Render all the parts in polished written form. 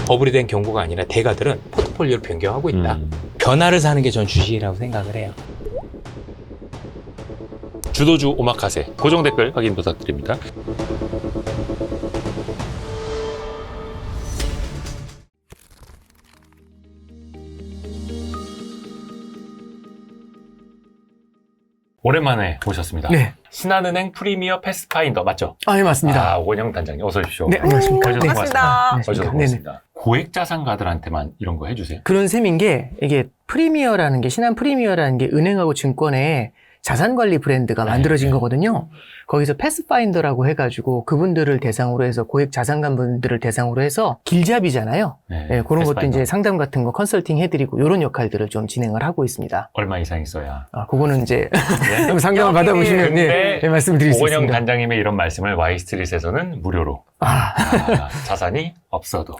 버블이 된 경고가 아니라 대가들은 포트폴리오를 변경하고 있다. 변화를 사는 게 전 주식이라고 생각을 해요. 주도주 오마카세 고정 댓글 확인 부탁드립니다. 오랜만에 모셨습니다. 네. 신한은행 프리미어 패스파인더 맞죠? 아, 예, 맞습니다. 아, 오건영 단장님 어서 오십시오. 네, 안녕하십니까. 오셔서 고맙습니다. 네, 오셔서 네네. 고맙습니다. 고액자산가들한테만 이런 거 해주세요. 그런 셈인 게, 이게 프리미어라는 게, 신한 프리미어라는 게 은행하고 증권의 자산관리 브랜드가 만들어진 거거든요. 거기서 패스파인더라고 해가지고 그분들을 대상으로 해서 고액 자산가 분들을 대상으로 해서 길잡이잖아요. 네, 네, 그런 것도 패스파인더. 이제 상담 같은 거 컨설팅 해드리고 이런 역할들을 좀 진행을 하고 있습니다. 얼마 이상 있어야. 아, 그거는 이제 네? 상담을 받아보시면 근데 네, 말씀드릴 수 오건영 있습니다. 단장님의 이런 말씀을 Y스트릿에서는 무료로. 자산이 없어도.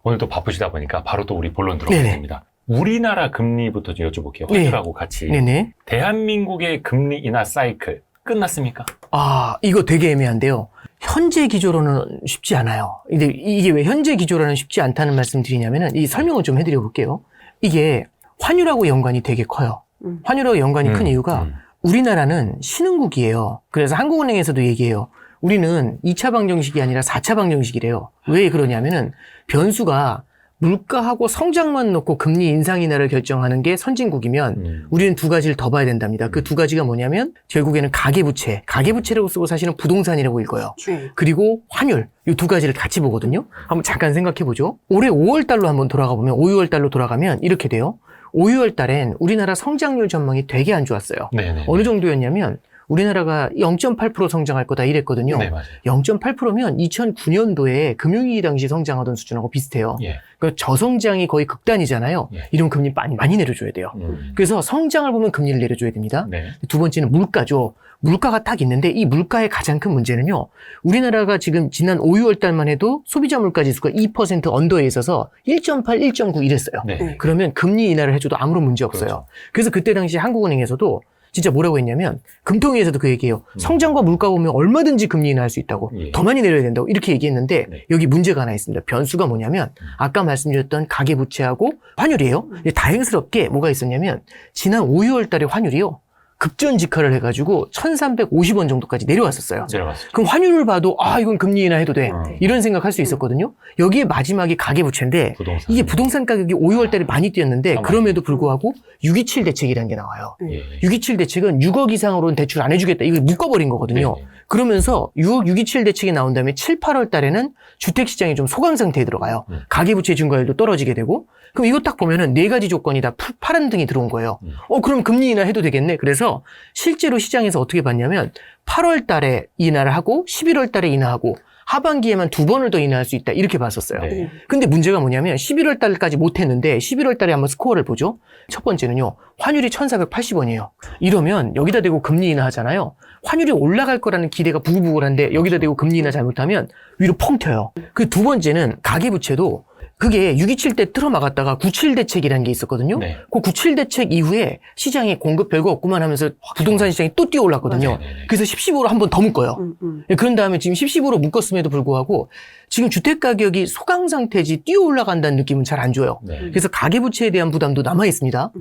오늘도 바쁘시다 보니까 바로 또 우리 본론 들어가겠습니다. 우리나라 금리부터 좀 여쭤볼게요. 환율하고 같이. 네네. 대한민국의 금리 인하 사이클 끝났습니까? 아, 이거 되게 애매한데요. 현재 기조로는 쉽지 않아요. 근데 이게 왜 현재 기조로는 쉽지 않다는 말씀 드리냐면은 이 설명을 좀 해드려 볼게요. 이게 환율하고 연관이 되게 커요. 환율하고 연관이 큰 이유가 우리나라는 신흥국이에요. 그래서 한국은행에서도 얘기해요. 우리는 2차 방정식이 아니라 4차 방정식이래요. 왜 그러냐면은 변수가 물가하고 성장만 놓고 금리 인상 인하를 결정하는 게 선진국이면 우리는 두 가지를 더 봐야 된답니다. 그 두 가지가 뭐냐면 결국에는 가계부채, 가계부채라고 쓰고 사실은 부동산이라고 읽어요. 그리고 환율, 이 두 가지를 같이 보거든요. 한번 잠깐 생각해 보죠. 올해 5월 달로 한번 돌아가 보면 5, 6월 달로 돌아가면 이렇게 돼요. 5, 6월 달엔 우리나라 성장률 전망이 되게 안 좋았어요. 네네. 어느 정도였냐면 우리나라가 0.8% 성장할 거다 이랬거든요. 네, 맞아요. 0.8%면 2009년도에 금융위기 당시 성장하던 수준하고 비슷해요. 예. 그러니까 저성장이 거의 극단이잖아요. 예. 이런 금리 많이 내려줘야 돼요. 그래서 성장을 보면 금리를 내려줘야 됩니다. 네. 두 번째는 물가죠. 물가가 딱 있는데 이 물가의 가장 큰 문제는요. 우리나라가 지금 지난 5, 6월 달만 해도 소비자 물가 지수가 2% 언더에 있어서 1.8, 1.9 이랬어요. 네. 그러면 금리 인하를 해줘도 아무런 문제 없어요. 그렇죠. 그래서 그때 당시 한국은행에서도 진짜 뭐라고 했냐면 금통위에서도 그 얘기해요. 성장과 물가 보면 얼마든지 금리 인하할 수 있다고. 예. 더 많이 내려야 된다고 이렇게 얘기했는데 네. 여기 문제가 하나 있습니다. 변수가 뭐냐면 아까 말씀드렸던 가계부채하고 환율이에요. 근데 다행스럽게 뭐가 있었냐면 지난 5, 6월 달에 환율이요. 급전직하를 해가지고 1,350원 정도까지 내려왔었어요. 내려갔어요. 그럼 환율을 봐도 아 이건 금리 인하 해도 돼. 이런 생각할 수 있었거든요. 여기에 마지막이 가계부채인데 부동산. 이게 부동산 가격이 5, 6월 달에 많이 뛰었는데 아, 그럼에도 불구하고 627 대책이라는 게 나와요. 예. 627 대책은 6억 이상으로는 대출 안 해주겠다. 이걸 묶어버린 거거든요. 네네. 그러면서 6억 627 대책이 나온 다음에 7, 8월 달에는 주택시장이 좀 소강 상태에 들어가요. 가계부채 증가율도 떨어지게 되고 그럼 이거 딱 보면은 네 가지 조건이 다 파란 등이 들어온 거예요. 그럼 금리 인하 해도 되겠네. 그래서 실제로 시장에서 어떻게 봤냐면 8월 달에 인하를 하고 11월 달에 인하하고 하반기에만 2번을 더 인하할 수 있다. 이렇게 봤었어요. 네. 근데 문제가 뭐냐면 11월 달까지 못했는데 11월 달에 한번 스코어를 보죠. 첫 번째는요. 환율이 1,480원이에요. 이러면 여기다 대고 금리 인하하잖아요. 환율이 올라갈 거라는 기대가 부글부글한데 여기다 대고 금리 인하 잘못하면 위로 펑 튀어요. 그 두 번째는 가계부채도 그게 627 때 틀어막았다가 97 대책이라는 게 있었거든요. 네. 그 97 대책 이후에 시장에 공급 별거 없구만 하면서 부동산 시장이 또 뛰어 올랐거든요. 네네네. 그래서 10-15로 한 번 더 묶어요. 그런 다음에 지금 10-15로 묶었음에도 불구하고 지금 주택 가격이 소강 상태지 뛰어 올라간다는 느낌은 잘 안 줘요. 네. 그래서 가계부채에 대한 부담도 남아 있습니다.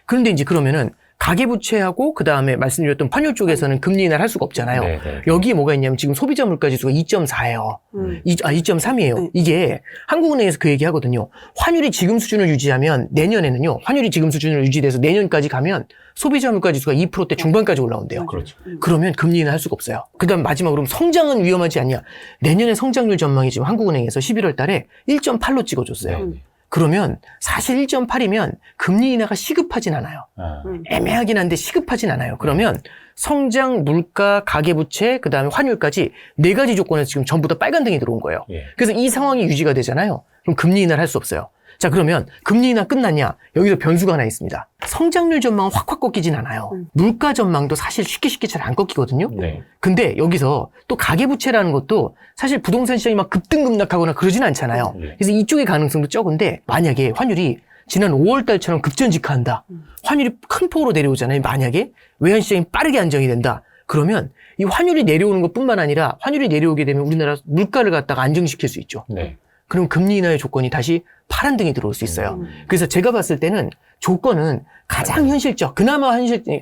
그런데 이제 그러면은 가계부채하고 그 다음에 말씀드렸던 환율 쪽에서는 금리 인하를 할 수가 없잖아요. 네. 여기에 뭐가 있냐면 지금 소비자 물가 지수가 2.4예요. 2.3이에요. 이게 한국은행에서 그 얘기 하거든요. 환율이 지금 수준을 유지하면 내년에는요. 환율이 지금 수준을 유지돼서 내년까지 가면 소비자 물가 지수가 2%대 중반까지 올라온대요. 그렇죠. 그러면 금리 인하 할 수가 없어요. 그 다음 마지막으로 성장은 위험하지 않냐. 내년에 성장률 전망이 지금 한국은행에서 11월 달에 1.8로 찍어줬어요. 네. 그러면 사실 1.8이면 금리 인하가 시급하진 않아요. 애매하긴 한데 시급하진 않아요. 그러면 성장, 물가, 가계부채, 그 다음에 환율까지 네 가지 조건에서 지금 전부 다 빨간 등이 들어온 거예요. 예. 그래서 이 상황이 유지가 되잖아요. 그럼 금리 인하를 할 수 없어요. 자, 그러면 금리 인하 끝났냐? 여기서 변수가 하나 있습니다. 성장률 전망은 확확 꺾이진 않아요. 물가 전망도 사실 쉽게 잘 안 꺾이거든요. 네. 근데 여기서 또 가계부채라는 것도 사실 부동산 시장이 막 급등급락하거나 그러진 않잖아요. 네. 그래서 이쪽의 가능성도 적은데 만약에 환율이 지난 5월 달처럼 급전직하한다. 환율이 큰 폭으로 내려오잖아요. 만약에 외환시장이 빠르게 안정이 된다. 그러면 이 환율이 내려오는 것뿐만 아니라 환율이 내려오게 되면 우리나라 물가를 갖다가 안정시킬 수 있죠. 네. 그럼 금리 인하의 조건이 다시 파란등이 들어올 수 있어요. 그래서 제가 봤을 때는 조건은 가장 현실적,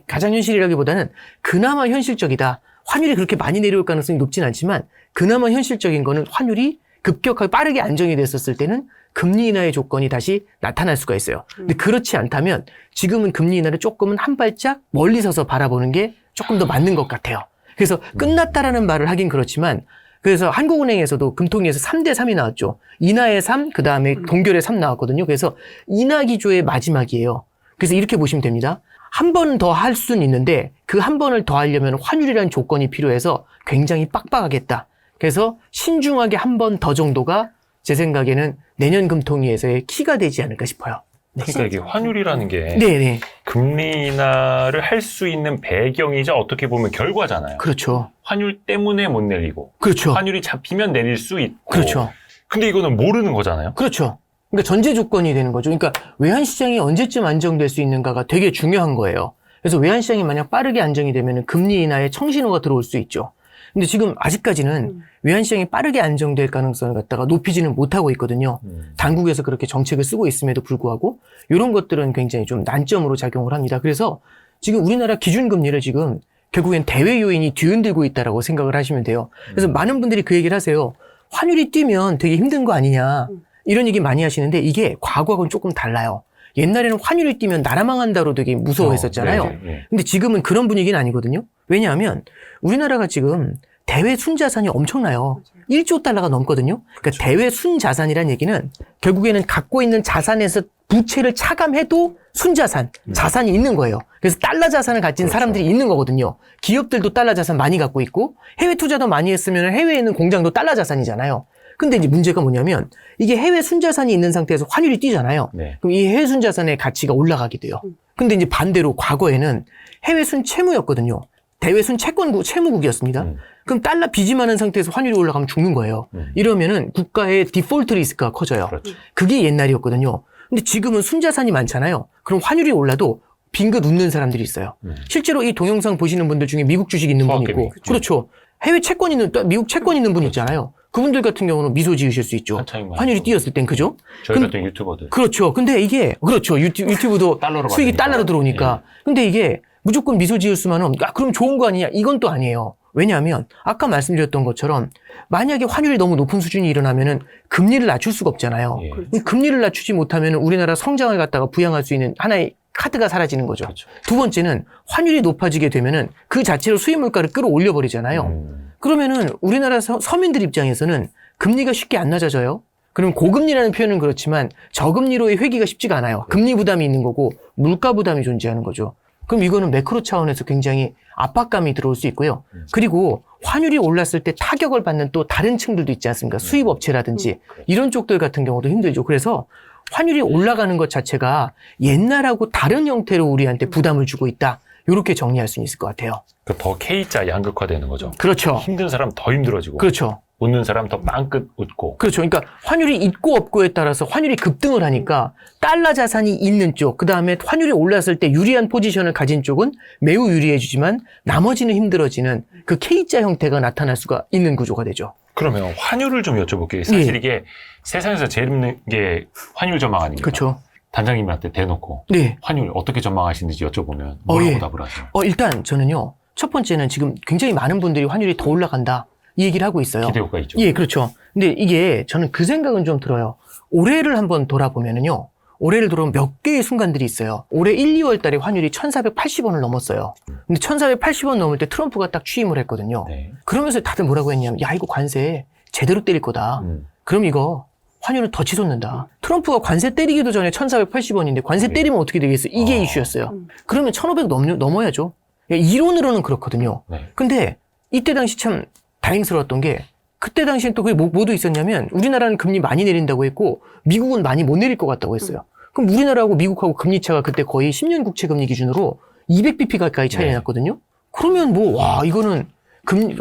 가장 현실이라기보다는 그나마 현실적이다. 환율이 그렇게 많이 내려올 가능성이 높진 않지만 그나마 현실적인 거는 환율이 급격하게 빠르게 안정이 됐었을 때는 금리 인하의 조건이 다시 나타날 수가 있어요. 근데 그렇지 않다면 지금은 금리 인하를 조금은 한 발짝 멀리 서서 바라보는 게 조금 더 맞는 것 같아요. 그래서 끝났다라는 말을 하긴 그렇지만 그래서 한국은행에서도 금통위에서 3대 3이 나왔죠. 인하의 3, 그 다음에 동결의 3 나왔거든요. 그래서 인하 기조의 마지막이에요. 그래서 이렇게 보시면 됩니다. 한 번 더 할 수는 있는데 그 한 번을 더 하려면 환율이라는 조건이 필요해서 굉장히 빡빡하겠다. 그래서 신중하게 한 번 더 정도가 제 생각에는 내년 금통위에서의 키가 되지 않을까 싶어요. 그러니까 이게 환율이라는 게 네네. 금리 인하를 할 수 있는 배경이자 어떻게 보면 결과잖아요. 그렇죠. 환율 때문에 못 내리고 그렇죠. 환율이 잡히면 내릴 수 있고 그렇죠. 근데 이거는 모르는 거잖아요. 그렇죠. 그러니까 전제 조건이 되는 거죠. 그러니까 외환시장이 언제쯤 안정될 수 있는가가 되게 중요한 거예요. 그래서 외환시장이 만약 빠르게 안정이 되면 금리 인하에 청신호가 들어올 수 있죠. 근데 지금 아직까지는 외환시장이 빠르게 안정될 가능성을 갖다가 높이지는 못하고 있거든요. 당국에서 그렇게 정책을 쓰고 있음에도 불구하고 이런 것들은 굉장히 좀 난점으로 작용을 합니다. 그래서 지금 우리나라 기준금리를 지금 결국엔 대외 요인이 뒤흔들고 있다라고 생각을 하시면 돼요. 그래서 많은 분들이 그 얘기를 하세요. 환율이 뛰면 되게 힘든 거 아니냐. 이런 얘기 많이 하시는데 이게 과거하고는 조금 달라요. 옛날에는 환율이 뛰면 나라 망한다로 되게 무서워했었잖아요. 네. 근데 지금은 그런 분위기는 아니거든요. 왜냐하면 우리나라가 지금 대외 순자산이 엄청나요. 1조 달러가 넘거든요. 그러니까 대외 순자산이라는 얘기는 결국에는 갖고 있는 자산에서 부채를 차감해도 순자산, 자산이 있는 거예요. 그래서 달러 자산을 가진 사람들이 있는 거거든요. 기업들도 달러 자산 많이 갖고 있고 해외 투자도 많이 했으면 해외에 있는 공장도 달러 자산이잖아요. 근데 이제 문제가 뭐냐면 이게 해외 순자산이 있는 상태에서 환율이 뛰잖아요. 네. 그럼 이 해외 순자산의 가치가 올라가게 돼요. 근데 이제 반대로 과거에는 해외 순채무였거든요. 대외 순채무국이었습니다. 그럼 달러 빚이 많은 상태에서 환율이 올라가면 죽는 거예요. 이러면은 국가의 디폴트 리스크가 커져요. 그렇죠. 그게 옛날이었거든요. 근데 지금은 순자산이 많잖아요. 그럼 환율이 올라도 빙긋 웃는 사람들이 있어요. 실제로 이 동영상 보시는 분들 중에 미국 주식 있는 분 있고, 그렇죠. 해외 채권 있는, 미국 채권 있는 분 있잖아요. 그분들 같은 경우는 미소 지으실 수 있죠. 환율이 뛰었을 땐, 그죠? 저희 같은 유튜버들. 그렇죠. 근데 이게, 그렇죠. 유튜브도 수익이 달러로 들어오니까. 근데 이게 무조건 미소 지을 수만은, 그럼 좋은 거 아니냐? 이건 또 아니에요. 왜냐하면, 아까 말씀드렸던 것처럼, 만약에 환율이 너무 높은 수준이 일어나면은 금리를 낮출 수가 없잖아요. 예. 금리를 낮추지 못하면 우리나라 성장을 갖다가 부양할 수 있는 하나의 카드가 사라지는 거죠. 그렇죠. 두 번째는 환율이 높아지게 되면은 그 자체로 수입 물가를 끌어올려 버리잖아요. 그러면은 우리나라 서민들 입장에서는 금리가 쉽게 안 낮아져요. 그럼 고금리라는 표현은 그렇지만 저금리로의 회귀가 쉽지가 않아요. 금리 부담이 있는 거고 물가 부담이 존재하는 거죠. 그럼 이거는 매크로 차원에서 굉장히 압박감이 들어올 수 있고요. 그리고 환율이 올랐을 때 타격을 받는 또 다른 층들도 있지 않습니까? 수입업체라든지 이런 쪽들 같은 경우도 힘들죠. 그래서 환율이 올라가는 것 자체가 옛날하고 다른 형태로 우리한테 부담을 주고 있다. 이렇게 정리할 수 있을 것 같아요. 더 K자 양극화되는 거죠. 그렇죠. 힘든 사람 더 힘들어지고. 그렇죠. 웃는 사람 더 빵긋 웃고. 그렇죠. 그러니까 환율이 있고 없고에 따라서 환율이 급등을 하니까 달러 자산이 있는 쪽, 그 다음에 환율이 올랐을 때 유리한 포지션을 가진 쪽은 매우 유리해지지만 나머지는 힘들어지는 그 K자 형태가 나타날 수가 있는 구조가 되죠. 그러면 환율을 좀 여쭤볼게요. 사실 이게 세상에서 제일 힘든 게 환율 전망 아닙니까? 그렇죠. 단장님한테 대놓고 네. 환율 어떻게 전망하시는지 여쭤보면 뭐라고 답을 하세요? 일단 저는요. 첫 번째는 지금 굉장히 많은 분들이 환율이 더 올라간다. 이 얘기를 하고 있어요. 기대효과 있죠. 예, 그렇죠. 근데 이게 저는 그 생각은 좀 들어요. 올해를 한번 돌아보면은요. 올해를 돌아보면 몇 개의 순간들이 있어요. 올해 1, 2월 달에 환율이 1,480원을 넘었어요. 근데 1,480원 넘을 때 트럼프가 딱 취임을 했거든요. 네. 그러면서 다들 뭐라고 했냐면 야, 이거 관세 제대로 때릴 거다. 그럼 이거 환율을 더 치솟는다. 트럼프가 관세 때리기도 전에 1,480원인데 관세 때리면 어떻게 되겠어? 이게 이슈였어요. 그러면 1,500 넘어야죠. 이론으로는 그렇거든요. 네. 근데 이때 당시 참 다행스러웠던 게 그때 당시엔 또 그게 뭐도 있었냐면 우리나라는 금리 많이 내린다고 했고 미국은 많이 못 내릴 것 같다고 했어요. 그럼 우리나라하고 미국하고 금리 차가 그때 거의 10년 국채 금리 기준으로 200bp 가까이 차이 났거든요. 그러면 이거는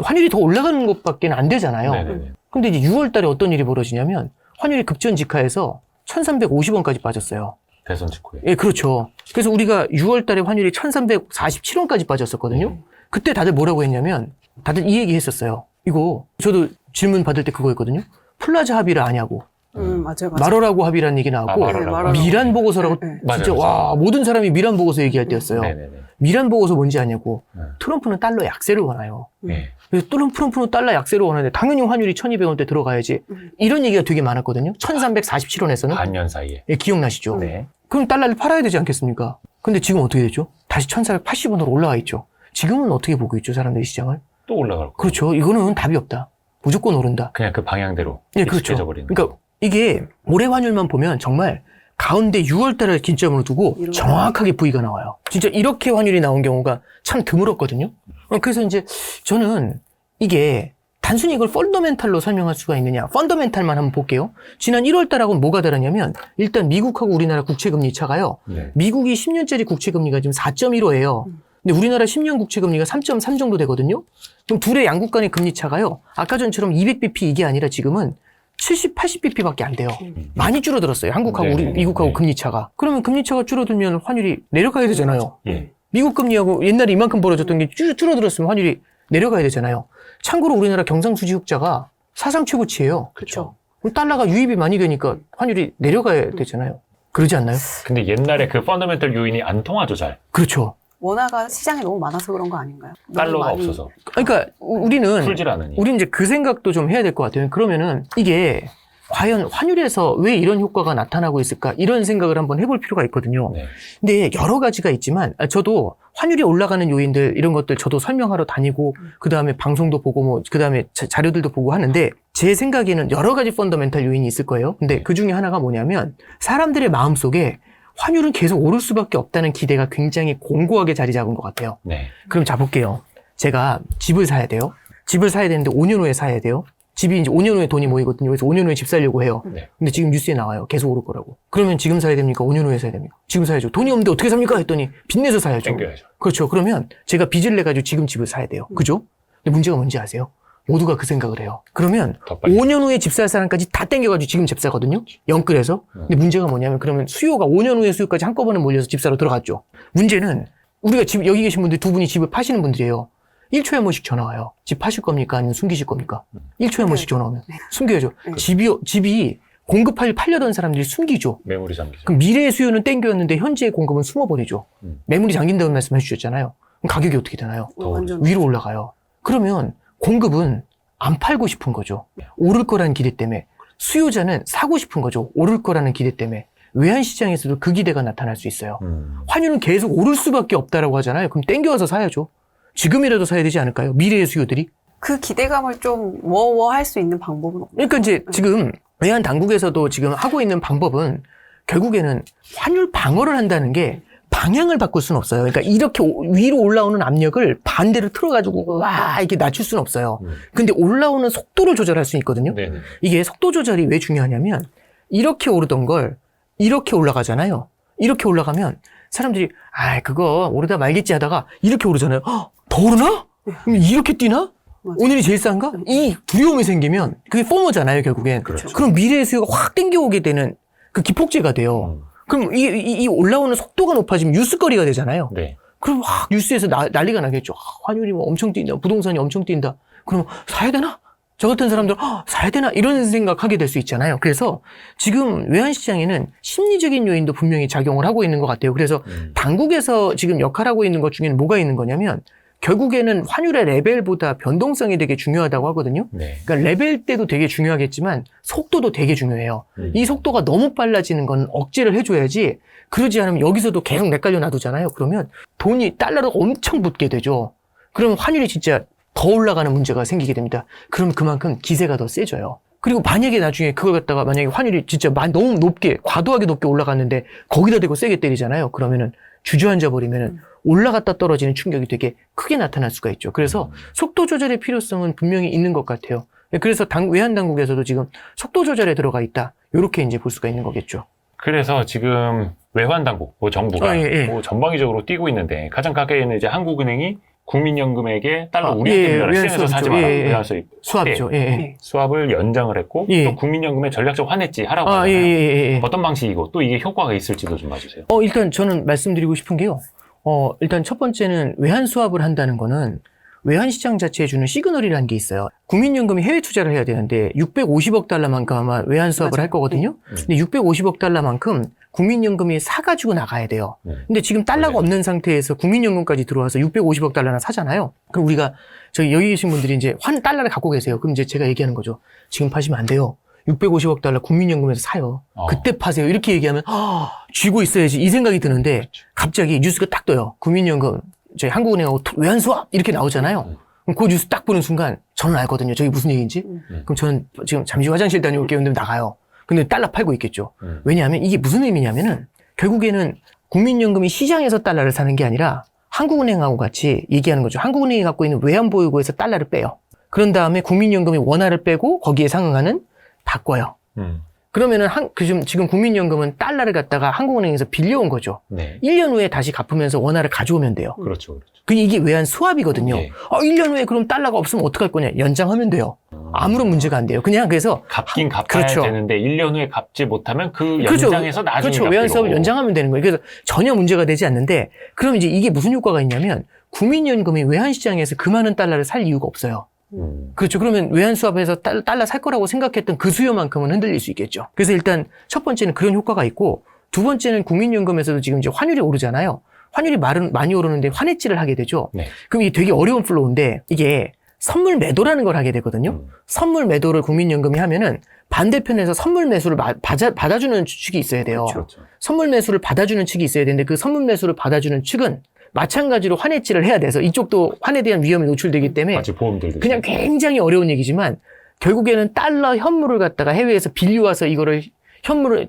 환율이 더 올라가는 것밖에 안 되잖아요. 네네네. 근데 이제 6월 달에 어떤 일이 벌어지냐면 환율이 급전직하해서 1,350원까지 빠졌어요. 대선 직후에. 예, 그렇죠. 그래서 우리가 6월 달에 환율이 1,347원까지 빠졌었거든요. 그때 다들 뭐라고 했냐면 다들 이 얘기 했었어요. 이거 저도 질문 받을 때 그거였거든요. 플라자 합의를 아냐고. 맞아요. 마러라고 합의라는 얘기 나왔고 마러라고. 미란 보고서라고 네. 진짜 맞아요. 와 모든 사람이 미란 보고서 얘기할 때였어요. 네네네. 미란 보고서 뭔지 아냐고. 네. 트럼프는 달러 약세를 원해요. 네. 그래서 트럼프는 달러 약세를 원하는데 당연히 환율이 1,200원대 들어가야지. 이런 얘기가 되게 많았거든요. 1,347원에서는. 반년 사이에. 예, 기억나시죠? 네. 그럼 달러를 팔아야 되지 않겠습니까? 근데 지금 어떻게 되죠? 다시 1,480원으로 올라와 있죠. 지금은 어떻게 보고 있죠? 사람들이 시장을? 또 올라갈 거예요. 그렇죠. 이거는 답이 없다. 무조건 오른다. 그냥 그 방향대로 예, 그렇죠. 익숙해져 버리는. 그러니까 이게 올해 환율만 보면 정말 가운데 6월 달을 기점으로 두고 이런 정확하게 V가 나와요. 진짜 이렇게 환율이 나온 경우가 참 드물었거든요. 그래서 이제 저는 이게 단순히 이걸 펀더멘탈로 설명할 수가 있느냐. 펀더멘탈만 한번 볼게요. 지난 1월 달하고는 뭐가 다르냐면 일단 미국하고 우리나라 국채금리 차가요. 네. 미국이 10년짜리 국채금리가 지금 4.15예요. 근데 우리나라 10년 국채금리가 3.3 정도 되거든요. 그럼 둘의 양국 간의 금리 차가요. 아까 전처럼 200bp 이게 아니라 지금은 70, 80bp밖에 안 돼요. 많이 줄어들었어요. 한국하고 네, 우리 네, 미국하고 네. 금리 차가. 그러면 금리 차가 줄어들면 환율이 내려가야 되잖아요. 예. 미국 금리하고 옛날에 이만큼 벌어졌던 게 줄어들었으면 환율이 내려가야 되잖아요. 참고로 우리나라 경상수지 흑자가 사상 최고치예요. 그렇죠. 그럼 달러가 유입이 많이 되니까 환율이 내려가야 되잖아요. 그러지 않나요? 근데 옛날에 그 펀더멘털 요인이 안 통하죠, 잘. 그렇죠. 원화가 시장에 너무 많아서 그런 거 아닌가요? 너무 달러가 많이- 없어서. 그러니까 우리는 풀질 않으니. 우리 이제 그 생각도 좀 해야 될 것 같아요. 그러면은 이게 과연 환율에서 왜 이런 효과가 나타나고 있을까? 이런 생각을 한번 해볼 필요가 있거든요. 네. 근데 여러 가지가 있지만 저도 환율이 올라가는 요인들 이런 것들 저도 설명하러 다니고 그다음에 방송도 보고 뭐 그다음에 자료들도 보고 하는데 제 생각에는 여러 가지 펀더멘탈 요인이 있을 거예요. 근데 그 중에 하나가 뭐냐면 사람들의 마음속에 환율은 계속 오를 수밖에 없다는 기대가 굉장히 공고하게 자리 잡은 것 같아요. 네. 그럼 자 볼게요. 제가 집을 사야 돼요. 집을 사야 되는데 5년 후에 사야 돼요. 집이 이제 5년 후에 돈이 모이거든요. 그래서 5년 후에 집 사려고 해요. 네. 근데 지금 뉴스에 나와요. 계속 오를 거라고. 그러면 지금 사야 됩니까? 5년 후에 사야 됩니까? 지금 사야죠. 돈이 없는데 어떻게 삽니까? 했더니 빚내서 사야죠. 땡겨야죠. 그렇죠. 그러면 제가 빚을 내가지고 지금 집을 사야 돼요. 그죠? 근데 문제가 뭔지 아세요? 모두가 그 생각을 해요. 그러면 더 빨리. 5년 후에 집 살 사람까지 다 땡겨가지고 지금 집 사거든요. 영끌해서. 근데 문제가 뭐냐면 그러면 수요가 5년 후에 수요까지 한꺼번에 몰려서 집 사러 들어갔죠. 문제는 우리가 집 여기 계신 분들 두 분이 집을 파시는 분들이에요. 1초에 한 번씩 전화 와요. 집 파실 겁니까? 아니면 숨기실 겁니까? 1초에 한 번씩 전화 오면 숨겨야죠. 네. 집이 공급하려던 사람들이 숨기죠. 매물이 잠기죠. 그럼 미래의 수요는 땡겼는데 현재의 공급은 숨어버리죠. 매물이 잠긴다는 말씀 해주셨잖아요. 그럼 가격이 어떻게 되나요? 완전 위로 올라가요. 그러면 공급은 안 팔고 싶은 거죠. 오를 거라는 기대 때문에. 수요자는 사고 싶은 거죠. 오를 거라는 기대 때문에. 외환시장에서도 그 기대가 나타날 수 있어요. 환율은 계속 오를 수밖에 없다라고 하잖아요. 그럼 땡겨와서 사야죠. 지금이라도 사야 되지 않을까요? 미래의 수요들이. 그 기대감을 좀 워워할 수 있는 방법은 없나요? 그러니까 이제 지금 외환 당국에서도 지금 하고 있는 방법은 결국에는 환율 방어를 한다는 게 방향을 바꿀 수는 없어요. 그러니까 이렇게 위로 올라오는 압력을 반대로 틀어가지고 와 이렇게 낮출 수는 없어요. 근데 올라오는 속도를 조절할 수 있거든요. 네네. 이게 속도 조절이 왜 중요하냐면 이렇게 오르던 걸 이렇게 올라가잖아요. 이렇게 올라가면 사람들이 그거 오르다 말겠지 하다가 이렇게 오르잖아요. 헉, 더 오르나? 그럼 이렇게 뛰나? 맞아요. 오늘이 제일 싼가? 이 두려움이 생기면 그게 포모잖아요, 결국엔. 그렇죠. 그럼 미래의 수요가 확 땡겨오게 되는 그 기폭제가 돼요. 그럼 이 올라오는 속도가 높아지면 뉴스거리가 되잖아요. 네. 그럼 막 뉴스에서 난리가 나겠죠. 환율이 뭐 엄청 뛴다. 부동산이 엄청 뛴다. 그럼 사야 되나? 저 같은 사람들 사야 되나? 이런 생각하게 될 수 있잖아요. 그래서 지금 외환시장에는 심리적인 요인도 분명히 작용을 하고 있는 것 같아요. 그래서 당국에서 지금 역할하고 있는 것 중에는 뭐가 있는 거냐면 결국에는 환율의 레벨보다 변동성이 되게 중요하다고 하거든요. 네. 그러니까 레벨 때도 되게 중요하겠지만 속도도 되게 중요해요. 이 속도가 너무 빨라지는 건 억제를 해줘야지 그러지 않으면 여기서도 계속 헷갈려 놔두잖아요. 그러면 돈이 달러로 엄청 붙게 되죠. 그러면 환율이 진짜 더 올라가는 문제가 생기게 됩니다. 그럼 그만큼 기세가 더 세져요. 그리고 만약에 나중에 그걸 갖다가 만약에 환율이 진짜 너무 높게 과도하게 높게 올라갔는데 거기다 대고 세게 때리잖아요. 그러면은 주저앉아 버리면은 올라갔다 떨어지는 충격이 되게 크게 나타날 수가 있죠. 그래서 속도 조절의 필요성은 분명히 있는 것 같아요. 그래서 외환 당국에서도 지금 속도 조절에 들어가 있다. 이렇게 이제 볼 수가 있는 거겠죠. 그래서 지금 외환 당국, 뭐 정부가 뭐 전방위적으로 뛰고 있는데 가장 가까이는 이제 한국은행이 국민연금에게 달러 우리한테 시장에서 사지 마라. 수합이죠. 수합을 연장을 했고 또 국민연금에 전략적 환해지 하라고 하잖아요. 어떤 방식이고 또 이게 효과가 있을지도 좀 봐주세요. 일단 저는 말씀드리고 싶은 게요. 일단 첫 번째는 외환 수합을 한다는 거는 외환시장 자체에 주는 시그널이라는 게 있어요. 국민연금이 해외 투자를 해야 되는데 650억 달러만큼 아마 외환 수합을 맞아요. 할 거거든요. 근데 650억 달러만큼 국민연금이 사가지고 나가야 돼요. 근데 지금 달러가 맞아요. 없는 상태에서 국민연금까지 들어와서 650억 달러나 사잖아요. 그럼 우리가 저기 여기 계신 분들이 이제 달러를 갖고 계세요. 그럼 이제 제가 얘기하는 거죠. 지금 파시면 안 돼요. 650억 달러 국민연금에서 사요. 그때 파세요. 이렇게 얘기하면 쥐고 있어야지 이 생각이 드는데 갑자기 뉴스가 딱 떠요. 국민연금 저희 한국은행하고 외환수합 이렇게 나오잖아요. 그럼 그 뉴스 딱 보는 순간 저는 알거든요. 저게 무슨 얘기인지. 그럼 저는 지금 잠시 화장실 다녀올게요. 근데 나가요. 근데 달러 팔고 있겠죠. 왜냐하면 이게 무슨 의미냐면은 결국에는 국민연금이 시장에서 달러를 사는 게 아니라 한국은행하고 같이 얘기하는 거죠. 한국은행이 갖고 있는 외환보유고에서 달러를 빼요. 그런 다음에 국민연금이 원화를 빼고 거기에 상응하는 바꿔요. 그러면은 지금 국민연금은 달러를 갖다가 한국은행에서 빌려온 거죠. 네. 1년 후에 다시 갚으면서 원화를 가져오면 돼요. 그렇죠. 그렇죠. 이게 외환 수합이거든요. 예. 1년 후에 그럼 달러가 없으면 어떡할 거냐? 연장하면 돼요. 아무런 문제가 안 돼요. 그냥 그래서 갚긴 갚아야 그렇죠. 되는데 1년 후에 갚지 못하면 그 그렇죠. 연장해서 나중에 그렇죠. 갚기로. 외환 수합을 연장하면 되는 거예요. 그래서 전혀 문제가 되지 않는데 그럼 이제 이게 무슨 효과가 있냐면 국민연금이 외환 시장에서 그 많은 달러를 살 이유가 없어요. 그렇죠. 그러면 외환 수합에서 달러 살 거라고 생각했던 그 수요만큼은 흔들릴 수 있겠죠. 그래서 일단 첫 번째는 그런 효과가 있고 두 번째는 국민연금에서도 지금 이제 환율이 오르잖아요. 환율이 많이 오르는데 환해지를 하게 되죠. 네. 그럼 이게 되게 어려운 플로우인데 이게 선물 매도라는 걸 하게 되거든요. 선물 매도를 국민연금이 하면은 반대편에서 선물 매수를 받아주는 측이 있어야 돼요. 그렇죠. 선물 매수를 받아주는 측이 있어야 되는데 그 선물 매수를 받아주는 측은 마찬가지로 환해지를 해야 돼서 이쪽도 환에 대한 위험에 노출되기 때문에 마치 보험 들듯이. 그냥 굉장히 어려운 얘기지만 결국에는 달러 현물을 갖다가 해외에서 빌려와서 이거를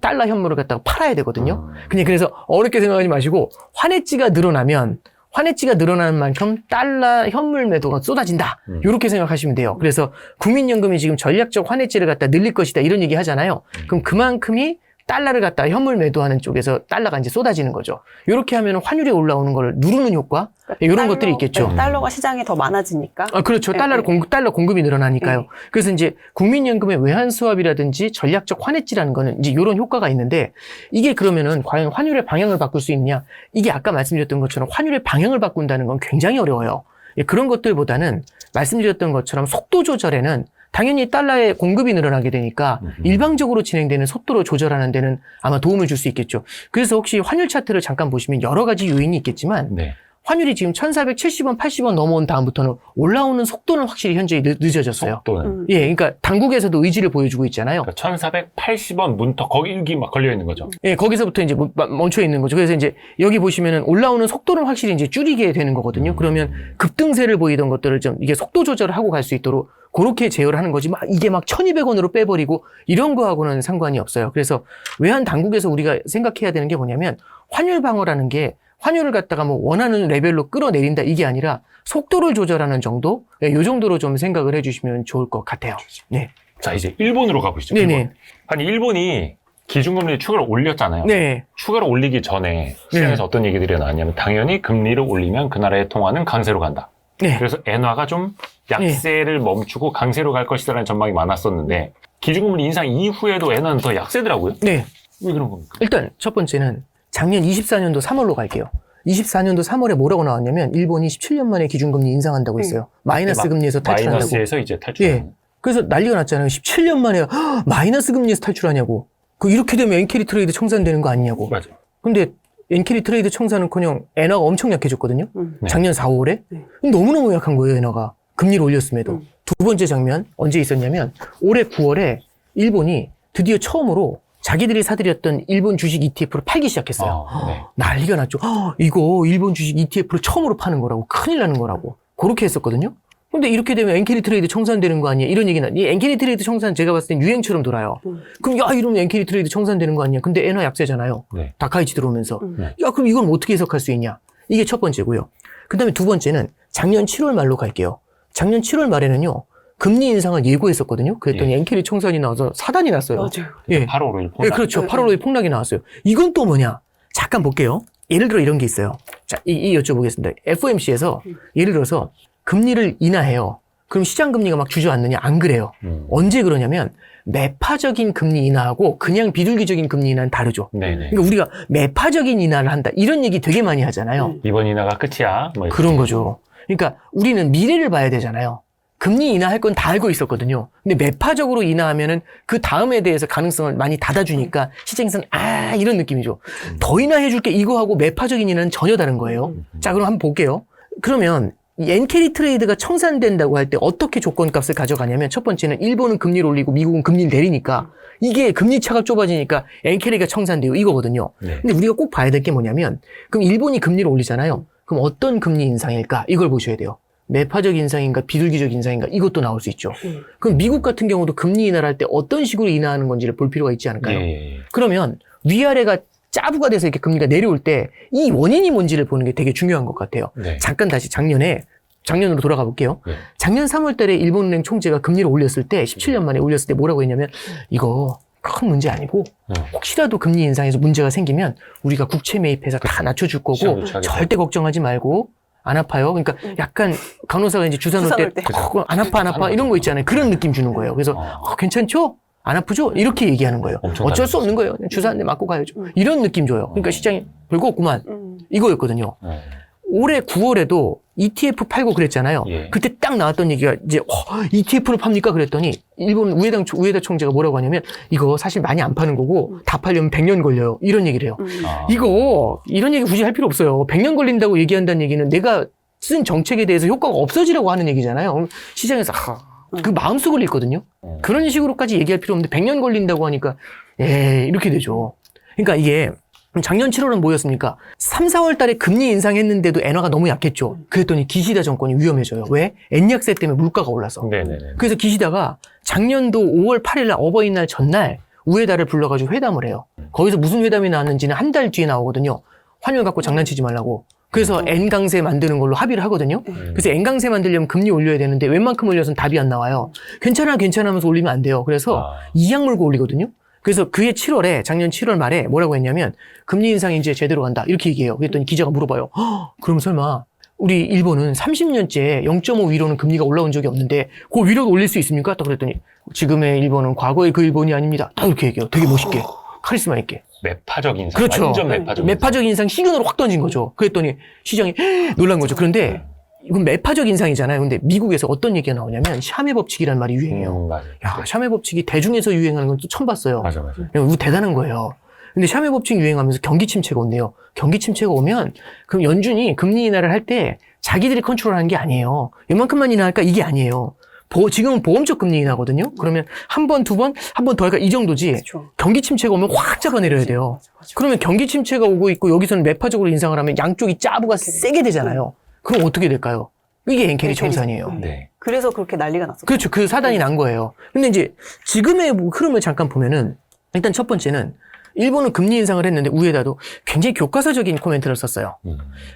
달러 현물을 갖다가 팔아야 되거든요. 그래서 어렵게 생각하지 마시고 환해지가 늘어나면 환해지가 늘어나는 만큼 달러 현물 매도가 쏟아진다. 이렇게 생각하시면 돼요. 그래서 국민연금이 지금 전략적 환해지를 갖다 늘릴 것이다. 이런 얘기 하잖아요. 그럼 그만큼이 달러를 갖다가 현물 매도하는 쪽에서 달러가 이제 쏟아지는 거죠. 이렇게 하면 환율이 올라오는 걸 누르는 효과? 이런 것들이 있겠죠. 네, 달러가 시장이 더 많아지니까. 그렇죠. 네, 달러 공급이 늘어나니까요. 네. 그래서 이제 국민연금의 외환 수합이라든지 전략적 환해지라는 거는 이제 이런 효과가 있는데 이게 그러면은 과연 환율의 방향을 바꿀 수 있냐? 이게 아까 말씀드렸던 것처럼 환율의 방향을 바꾼다는 건 굉장히 어려워요. 그런 것들보다는 말씀드렸던 것처럼 속도 조절에는 당연히 달러의 공급이 늘어나게 되니까 일방적으로 진행되는 속도로 조절하는 데는 아마 도움을 줄 수 있겠죠. 그래서 혹시 환율 차트를 잠깐 보시면 여러 가지 요인이 있겠지만 네. 환율이 지금 1470원, 80원 넘어온 다음부터는 올라오는 속도는 확실히 현저히 늦어졌어요. 속도는. 예, 그러니까 당국에서도 의지를 보여주고 있잖아요. 그러니까 1480원 문턱 거기 막 걸려 있는 거죠. 예, 거기서부터 이제 멈춰 있는 거죠. 그래서 이제 여기 보시면은 올라오는 속도는 확실히 이제 줄이게 되는 거거든요. 그러면 급등세를 보이던 것들을 좀 이게 속도 조절을 하고 갈 수 있도록 그렇게 제어를 하는 거지. 이게 막 1200원으로 빼버리고 이런 거하고는 상관이 없어요. 그래서 외환 당국에서 우리가 생각해야 되는 게 뭐냐면 환율 방어라는 게 환율을 갖다가 뭐 원하는 레벨로 끌어내린다 이게 아니라 속도를 조절하는 정도? 네, 이 정도로 좀 생각을 해주시면 좋을 것 같아요. 네. 자, 이제 일본으로 가보시죠. 네네. 일본. 아니, 일본이 기준금리 추가를 올렸잖아요. 네. 추가를 올리기 전에 시장에서 어떤 얘기들이 나왔냐면 당연히 금리를 올리면 그 나라의 통화는 강세로 간다. 네. 그래서 엔화가 좀 약세를 멈추고 강세로 갈 것이라는 전망이 많았었는데 기준금리 인상 이후에도 엔화는 더 약세더라고요. 네. 왜 그런 겁니까? 일단 첫 번째는 작년 24년도 3월로 갈게요. 24년도 3월에 뭐라고 나왔냐면 일본이 17년 만에 기준금리 인상한다고 했어요. 마이너스 금리에서 탈출한다고. 마이너스에서 이제 탈출하는. 예. 그래서 난리가 났잖아요. 17년 만에 마이너스 금리에서 탈출하냐고. 이렇게 되면 엔캐리 트레이드 청산되는 거 아니냐고. 맞아요. 근데 엔캐리 트레이드 청산은커녕 엔화가 엄청 약해졌거든요. 네. 작년 4, 5월에. 너무너무 약한 거예요, 엔화가. 금리를 올렸음에도. 두 번째 장면 언제 있었냐면 올해 9월에 일본이 드디어 처음으로 자기들이 사들였던 일본 주식 ETF를 팔기 시작했어요. 네. 난리가 났죠. 이거 일본 주식 ETF를 처음으로 파는 거라고. 큰일 나는 거라고. 그렇게 했었거든요. 근데 이렇게 되면 엔캐리 트레이드 청산되는 거 아니야? 이런 얘기나. 이 엔캐리 트레이드 청산 제가 봤을 땐 유행처럼 돌아요. 그럼 이러면 엔캐리 트레이드 청산되는 거 아니야? 근데 엔화 약세잖아요. 네. 다카이치 들어오면서. 그럼 이건 어떻게 해석할 수 있냐? 이게 첫 번째고요. 그 다음에 두 번째는 작년 7월 말로 갈게요. 작년 7월 말에는요. 금리 인상을 예고했었거든요. 그랬더니 엔캐리 청산이 나와서 사단이 났어요. 맞아요. 예. 8월 5일 예, 그렇죠. 8월 5일 폭락이 나왔어요. 이건 또 뭐냐? 잠깐 볼게요. 예를 들어 이런 게 있어요. 자, 이 여쭤보겠습니다. FOMC에서 예를 들어서 금리를 인하해요. 그럼 시장 금리가 막 주저앉느냐? 안 그래요. 언제 그러냐면 매파적인 금리 인하하고 그냥 비둘기적인 금리 인하는 다르죠. 네네. 그러니까 우리가 매파적인 인하를 한다. 이런 얘기 되게 많이 하잖아요. 이번 인하가 끝이야. 뭐 그런 거죠. 그러니까 우리는 미래를 봐야 되잖아요. 금리 인하할 건 다 알고 있었거든요. 근데 매파적으로 인하하면은 그 다음에 대해서 가능성을 많이 닫아주니까 시장에서는 이런 느낌이죠. 더 인하해줄게 이거 하고 매파적인 인하는 전혀 다른 거예요. 자, 그럼 한번 볼게요. 그러면 엔캐리 트레이드가 청산된다고 할 때 어떻게 조건값을 가져가냐면 첫 번째는 일본은 금리를 올리고 미국은 금리를 내리니까 이게 금리 차가 좁아지니까 엔캐리가 청산돼요. 이거거든요. 네. 근데 우리가 꼭 봐야 될 게 뭐냐면 그럼 일본이 금리를 올리잖아요. 그럼 어떤 금리 인상일까? 이걸 보셔야 돼요. 매파적 인상인가 비둘기적 인상인가 이것도 나올 수 있죠. 그럼 미국 같은 경우도 금리 인하를 할 때 어떤 식으로 인하하는 건지를 볼 필요가 있지 않을까요? 예. 그러면 위아래가 짜부가 돼서 이렇게 금리가 내려올 때 이 원인이 뭔지를 보는 게 되게 중요한 것 같아요. 네. 잠깐 다시 작년으로 돌아가 볼게요. 네. 작년 3월 달에 일본은행 총재가 금리를 올렸을 때 17년 만에 올렸을 때 뭐라고 했냐면 이거 큰 문제 아니고 혹시라도 금리 인상에서 문제가 생기면 우리가 국채 매입해서 다 낮춰줄 거고 시장 조치하겠다. 절대 걱정하지 말고 안 아파요. 그러니까 약간 간호사가 이제 주사 놓을 때 안 아파 이런 거 있잖아요. 그런 느낌 주는 거예요. 그래서 괜찮죠? 안 아프죠? 이렇게 얘기하는 거예요. 어쩔 수 없는 거예요. 주사 한 대 맞고 가야죠. 이런 느낌 줘요. 그러니까 시장이 별거 없구만. 이거였거든요. 올해 9월에도 ETF 팔고 그랬잖아요. 예. 그때 딱 나왔던 얘기가 이제 ETF를 팝니까? 그랬더니 일본 우에다 총재가 뭐라고 하냐면 이거 사실 많이 안 파는 거고 다 팔려면 100년 걸려요. 이런 얘기를 해요. 이런 얘기 굳이 할 필요 없어요. 100년 걸린다고 얘기한다는 얘기는 내가 쓴 정책에 대해서 효과가 없어지라고 하는 얘기잖아요. 시장에서 그 마음속을 읽거든요. 그런 식으로까지 얘기할 필요 없는데 100년 걸린다고 하니까 이렇게 되죠. 그러니까 이게 작년 7월은 뭐였습니까? 3, 4월 달에 금리 인상했는데도 엔화가 너무 약했죠. 그랬더니 기시다 정권이 위험해져요. 왜? 엔약세 때문에 물가가 올라서. 네네네. 그래서 기시다가 작년도 5월 8일 날 어버이날 전날 우에다를 불러가지고 회담을 해요. 거기서 무슨 회담이 나왔는지는 한 달 뒤에 나오거든요. 환율 갖고 장난치지 말라고. 그래서 N 강세 만드는 걸로 합의를 하거든요. 그래서 N 강세 만들려면 금리 올려야 되는데 웬만큼 올려서는 답이 안 나와요. 괜찮아 하면서 올리면 안 돼요. 그래서 이악 물고 올리거든요. 그래서 그해 7월에 작년 7월 말에 뭐라고 했냐면 금리 인상이 이제 제대로 간다 이렇게 얘기해요. 그랬더니 기자가 물어봐요. 그럼 설마 우리 일본은 30년째 0.5 위로는 금리가 올라온 적이 없는데 그 위로도 올릴 수 있습니까? 딱 그랬더니 지금의 일본은 과거의 그 일본이 아닙니다. 딱 이렇게 얘기해요. 되게 멋있게 카리스마 있게. 매파적 인상. 그렇죠. 완전 매파적 매파적 인상 시그널을 확 던진 거죠. 그랬더니 시장이 놀란 거죠. 그런데 이건 매파적 인상이잖아요. 근데 미국에서 어떤 얘기가 나오냐면 샤메 법칙이라는 말이 유행해요. 맞아요. 야, 샤메 법칙이 대중에서 유행하는 건 또 처음 봤어요. 맞아. 이거 대단한 거예요. 근데 샤메 법칙 유행하면서 경기 침체가 온대요. 경기 침체가 오면 그럼 연준이 금리 인하를 할 때 자기들이 컨트롤하는 게 아니에요. 이만큼만 인하할까? 이게 아니에요. 지금은 보험적 금리 인하거든요. 그러면 한 번, 두 번, 한 번 더 할까? 이 정도지. 그렇죠. 경기 침체가 오면 확 잡아내려야 돼요. 그러면 경기 침체가 오고 있고 여기서는 매파적으로 인상을 하면 양쪽이 짜부가 세게 되잖아요. 그럼 어떻게 될까요? 이게 엔캐리 청산이에요. 네. 그래서 그렇게 난리가 났었죠. 그렇죠. 그 사단이 난 거예요. 근데 이제 지금의 흐름을 잠깐 보면은 일단 첫 번째는 일본은 금리 인상을 했는데 우에다도 굉장히 교과서적인 코멘트를 썼어요.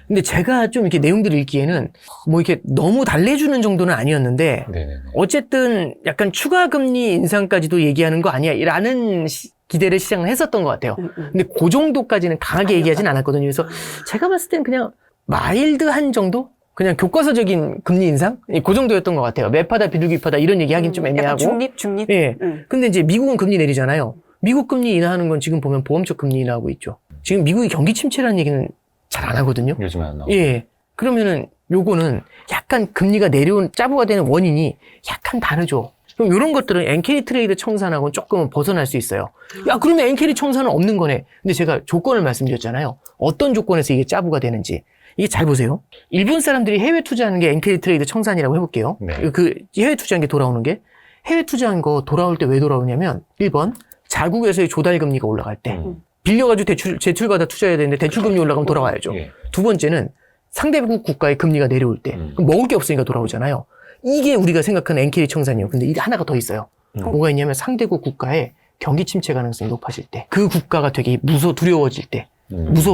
근데 제가 좀 이렇게 내용들을 읽기에는 뭐 이렇게 너무 달래주는 정도는 아니었는데 네네네. 어쨌든 약간 추가 금리 인상까지도 얘기하는 거 아니야? 라는 기대를 시장은 했었던 것 같아요. 근데 그 정도까지는 강하게 얘기하진 않았거든요. 그래서 제가 봤을 땐 그냥 마일드한 정도? 그냥 교과서적인 금리 인상? 그 정도였던 것 같아요. 매파다 비둘기파다 이런 얘기 하긴 좀 애매하고. 약간 중립? 예. 근데 이제 미국은 금리 내리잖아요. 미국 금리 인하하는 건 지금 보면 보험적 금리 인하하고 있죠. 지금 미국이 경기 침체라는 얘기는 잘 안 하거든요. 요즘에 안 나오고. 예. 그러면은 요거는 약간 금리가 내려온 짜부가 되는 원인이 약간 다르죠. 그럼 이런 것들은 엔캐리 트레이드 청산하고는 조금은 벗어날 수 있어요. 야, 그러면 엔캐리 청산은 없는 거네. 근데 제가 조건을 말씀드렸잖아요. 어떤 조건에서 이게 짜부가 되는지. 이게 잘 보세요. 일본 사람들이 해외 투자하는 게 엔캐리 트레이드 청산이라고 해볼게요. 네. 그 해외 투자한 게 돌아오는 게 해외 투자한 거 돌아올 때 왜 돌아오냐면 1번 자국에서의 조달 금리가 올라갈 때 빌려가지고 제출받아 투자해야 되는데 대출금리 올라가면 돌아와야죠. 예. 두 번째는 상대국 국가의 금리가 내려올 때 그럼 먹을 게 없으니까 돌아오잖아요. 이게 우리가 생각하는 엔캐리 청산이에요. 근데 이게 하나가 더 있어요. 뭐가 있냐면 상대국 국가의 경기 침체 가능성이 높아질 때, 그 국가가 되게 두려워질 때,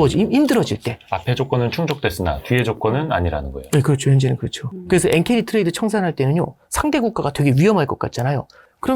힘들어질 때. 앞에 조건은 충족됐으나 뒤에 조건은 아니라는 거예요. 네, 그렇죠. 현재는 그렇죠. 그래서 엔캐리 트레이드 청산할 때는요, 상대 국가가 되게 위험할 것 같잖아요.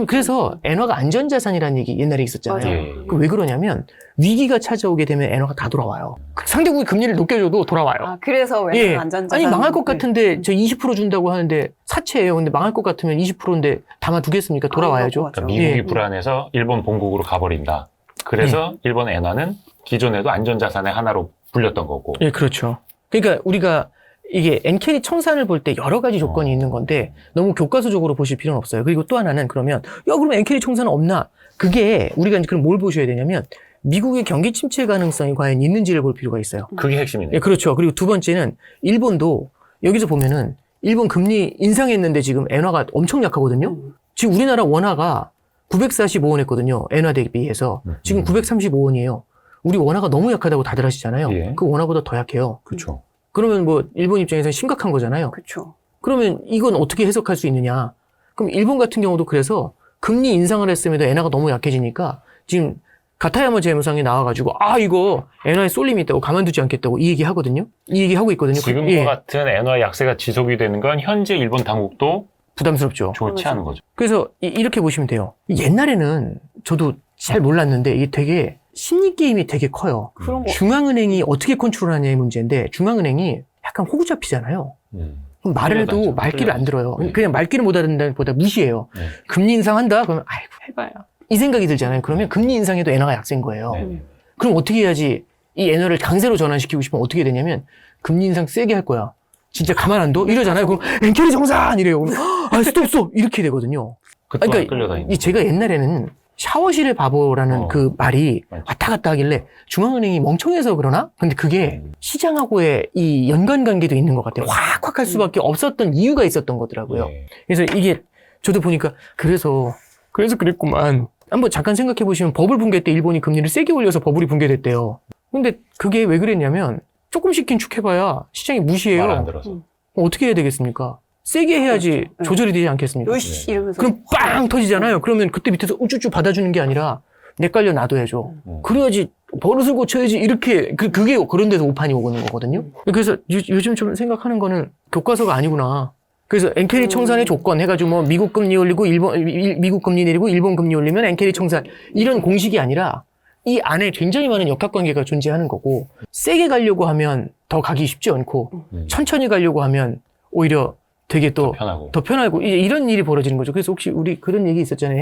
그래서 엔화가 안전자산이라는 얘기 옛날에 있었잖아요. 예. 왜 그러냐면 위기가 찾아오게 되면 엔화가 다 돌아와요. 상대국이 금리를 높게 줘도 돌아와요. 아, 그래서 왜 예. 안전자산? 아니 망할 것 같은데 저 20% 준다고 하는데 사채예요. 근데 망할 것 같으면 20%인데 담아두겠습니까? 돌아와야죠. 그러니까 미국이 예. 불안해서 일본 본국으로 가버린다. 그래서 일본 엔화는 기존에도 안전자산의 하나로 불렸던 거고. 예, 그렇죠. 그러니까 우리가 이게 엔캐리 청산을 볼 때 여러 가지 조건이 있는 건데 너무 교과서적으로 보실 필요는 없어요. 그리고 또 하나는 그러면 그럼 엔캐리 청산은 없나? 그게 우리가 이제 그럼 뭘 보셔야 되냐면 미국의 경기 침체 가능성이 과연 있는지를 볼 필요가 있어요. 그게 핵심이네요. 예, 그렇죠. 그리고 두 번째는 일본도 여기서 보면은 일본 금리 인상했는데 지금 엔화가 엄청 약하거든요. 지금 우리나라 원화가 945원 했거든요. 엔화 대비해서. 지금 935원이에요. 우리 원화가 너무 약하다고 다들 하시잖아요. 예. 그 원화보다 더 약해요. 그렇죠. 그러면 뭐 일본 입장에서는 심각한 거잖아요. 그렇죠. 그러면 이건 어떻게 해석할 수 있느냐? 그럼 일본 같은 경우도 그래서 금리 인상을 했음에도 엔화가 너무 약해지니까 지금 가타야마 재무상이 나와가지고 이거 엔화에 쏠림이 있다고 가만두지 않겠다고 이 얘기 하거든요. 이 얘기 하고 있거든요. 지금과 예, 같은 엔화 약세가 지속이 되는 건 현재 일본 당국도 부담스럽죠. 좋지 않은 거죠. 그래서 이렇게 보시면 돼요. 옛날에는 저도 잘 몰랐는데 이게 되게 심리 게임이 되게 커요. 그런 거. 중앙은행이 어떻게 컨트롤하냐의 문제인데 중앙은행이 약간 호구 잡히잖아요. 그럼 말을 해도 끌려다니죠. 말귀를 안 들어요. 네. 그냥 말귀를 못 알아듣는다는 보다 무시해요. 네. 금리 인상한다? 그러면 아이고 해봐요. 이 생각이 들잖아요. 그러면 금리 인상해도 엔화가 약세인 거예요. 네. 그럼 어떻게 해야지 이 엔화를 강세로 전환시키고 싶으면 어떻게 해야 되냐면 금리 인상 세게 할 거야. 진짜 가만 안 둬? 이러잖아요. 그럼 엔캐리 정산! 이래요. 그럼 스톱! 이렇게 되거든요. 그동안 끌려다니는. 제가 옛날에는 샤워실의 바보라는 그 말이 맞죠. 왔다 갔다 하길래 중앙은행이 멍청해서 그러나? 근데 그게 시장하고의 이 연관관계도 있는 것 같아요. 확 할 수밖에 없었던 이유가 있었던 거더라고요. 예. 그래서 이게 저도 보니까 그래서 그랬구만. 한번 잠깐 생각해 보시면 버블 붕괴 때 일본이 금리를 세게 올려서 버블이 붕괴됐대요. 근데 그게 왜 그랬냐면 조금씩 긴축해봐야 시장이 무시해요. 말 안 들어서. 어떻게 해야 되겠습니까? 세게 해야지 그렇죠. 조절이 되지 않겠습니까? 요시 이러면서. 그럼 빵 터지잖아요. 그러면 그때 밑에서 우쭈쭈 받아주는 게 아니라 내 깔려 놔둬야죠. 그래야지 버릇을 고쳐야지 이렇게 그게 그런 데서 오판이 오는 거거든요. 그래서 요즘 좀 생각하는 거는 교과서가 아니구나. 그래서 엔캐리 청산의 조건 해가지고 뭐 미국 금리 올리고 미국 금리 내리고 일본 금리 올리면 엔캐리 청산 이런 공식이 아니라 이 안에 굉장히 많은 역학관계가 존재하는 거고 세게 가려고 하면 더 가기 쉽지 않고 천천히 가려고 하면 오히려 되게 또 편하고. 더 편하고 이제 이런 일이 벌어지는 거죠. 그래서 혹시 우리 그런 얘기 있었잖아요.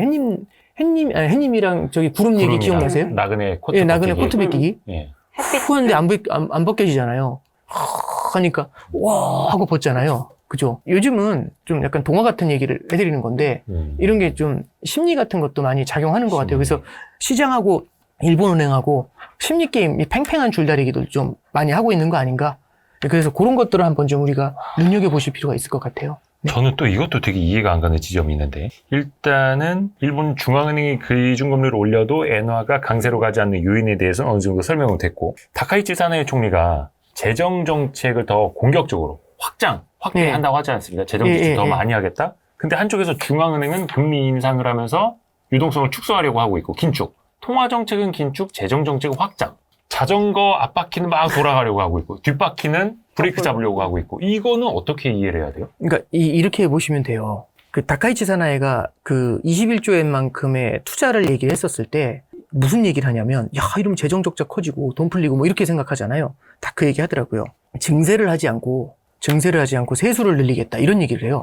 햇님이랑 저기 구름 얘기 구름이랑 기억나세요? 나그네 코트. 예, 나그네 벗기기. 코트 벗기기. 예. 후한데 안 벗겨지잖아요. 하니까 와 하고 벗잖아요. 그죠? 요즘은 좀 약간 동화 같은 얘기를 해드리는 건데 이런 게 좀 심리 같은 것도 많이 작용하는 것 같아요. 그래서 시장하고 일본은행하고 심리 게임, 이 팽팽한 줄다리기도 좀 많이 하고 있는 거 아닌가? 그래서 그런 것들을 한번 좀 우리가 눈여겨보실 필요가 있을 것 같아요. 저는 또 이것도 되게 이해가 안 가는 지점이 있는데 일단은 일본 중앙은행이 기준금리를 올려도 엔화가 강세로 가지 않는 요인에 대해서는 어느 정도 설명은 됐고 다카이치 사나이 총리가 재정정책을 더 공격적으로 확대한다고 하지 않습니까? 재정정책 더 많이 하겠다? 근데 한쪽에서 중앙은행은 금리 인상을 하면서 유동성을 축소하려고 하고 있고 긴축, 통화정책은 긴축, 재정정책은 확장, 자전거 앞바퀴는 막 돌아가려고 하고 있고 뒷바퀴는 브레이크 잡으려고 하고 있고 이거는 어떻게 이해를 해야 돼요? 그러니까 이렇게 보시면 돼요. 그 다카이치 사나이가 그 21조 엔만큼의 투자를 얘기를 했었을 때 무슨 얘기를 하냐면 이러면 재정 적자 커지고 돈 풀리고 뭐 이렇게 생각하잖아요. 다 그 얘기 하더라고요. 증세를 하지 않고 세수를 늘리겠다 이런 얘기를 해요.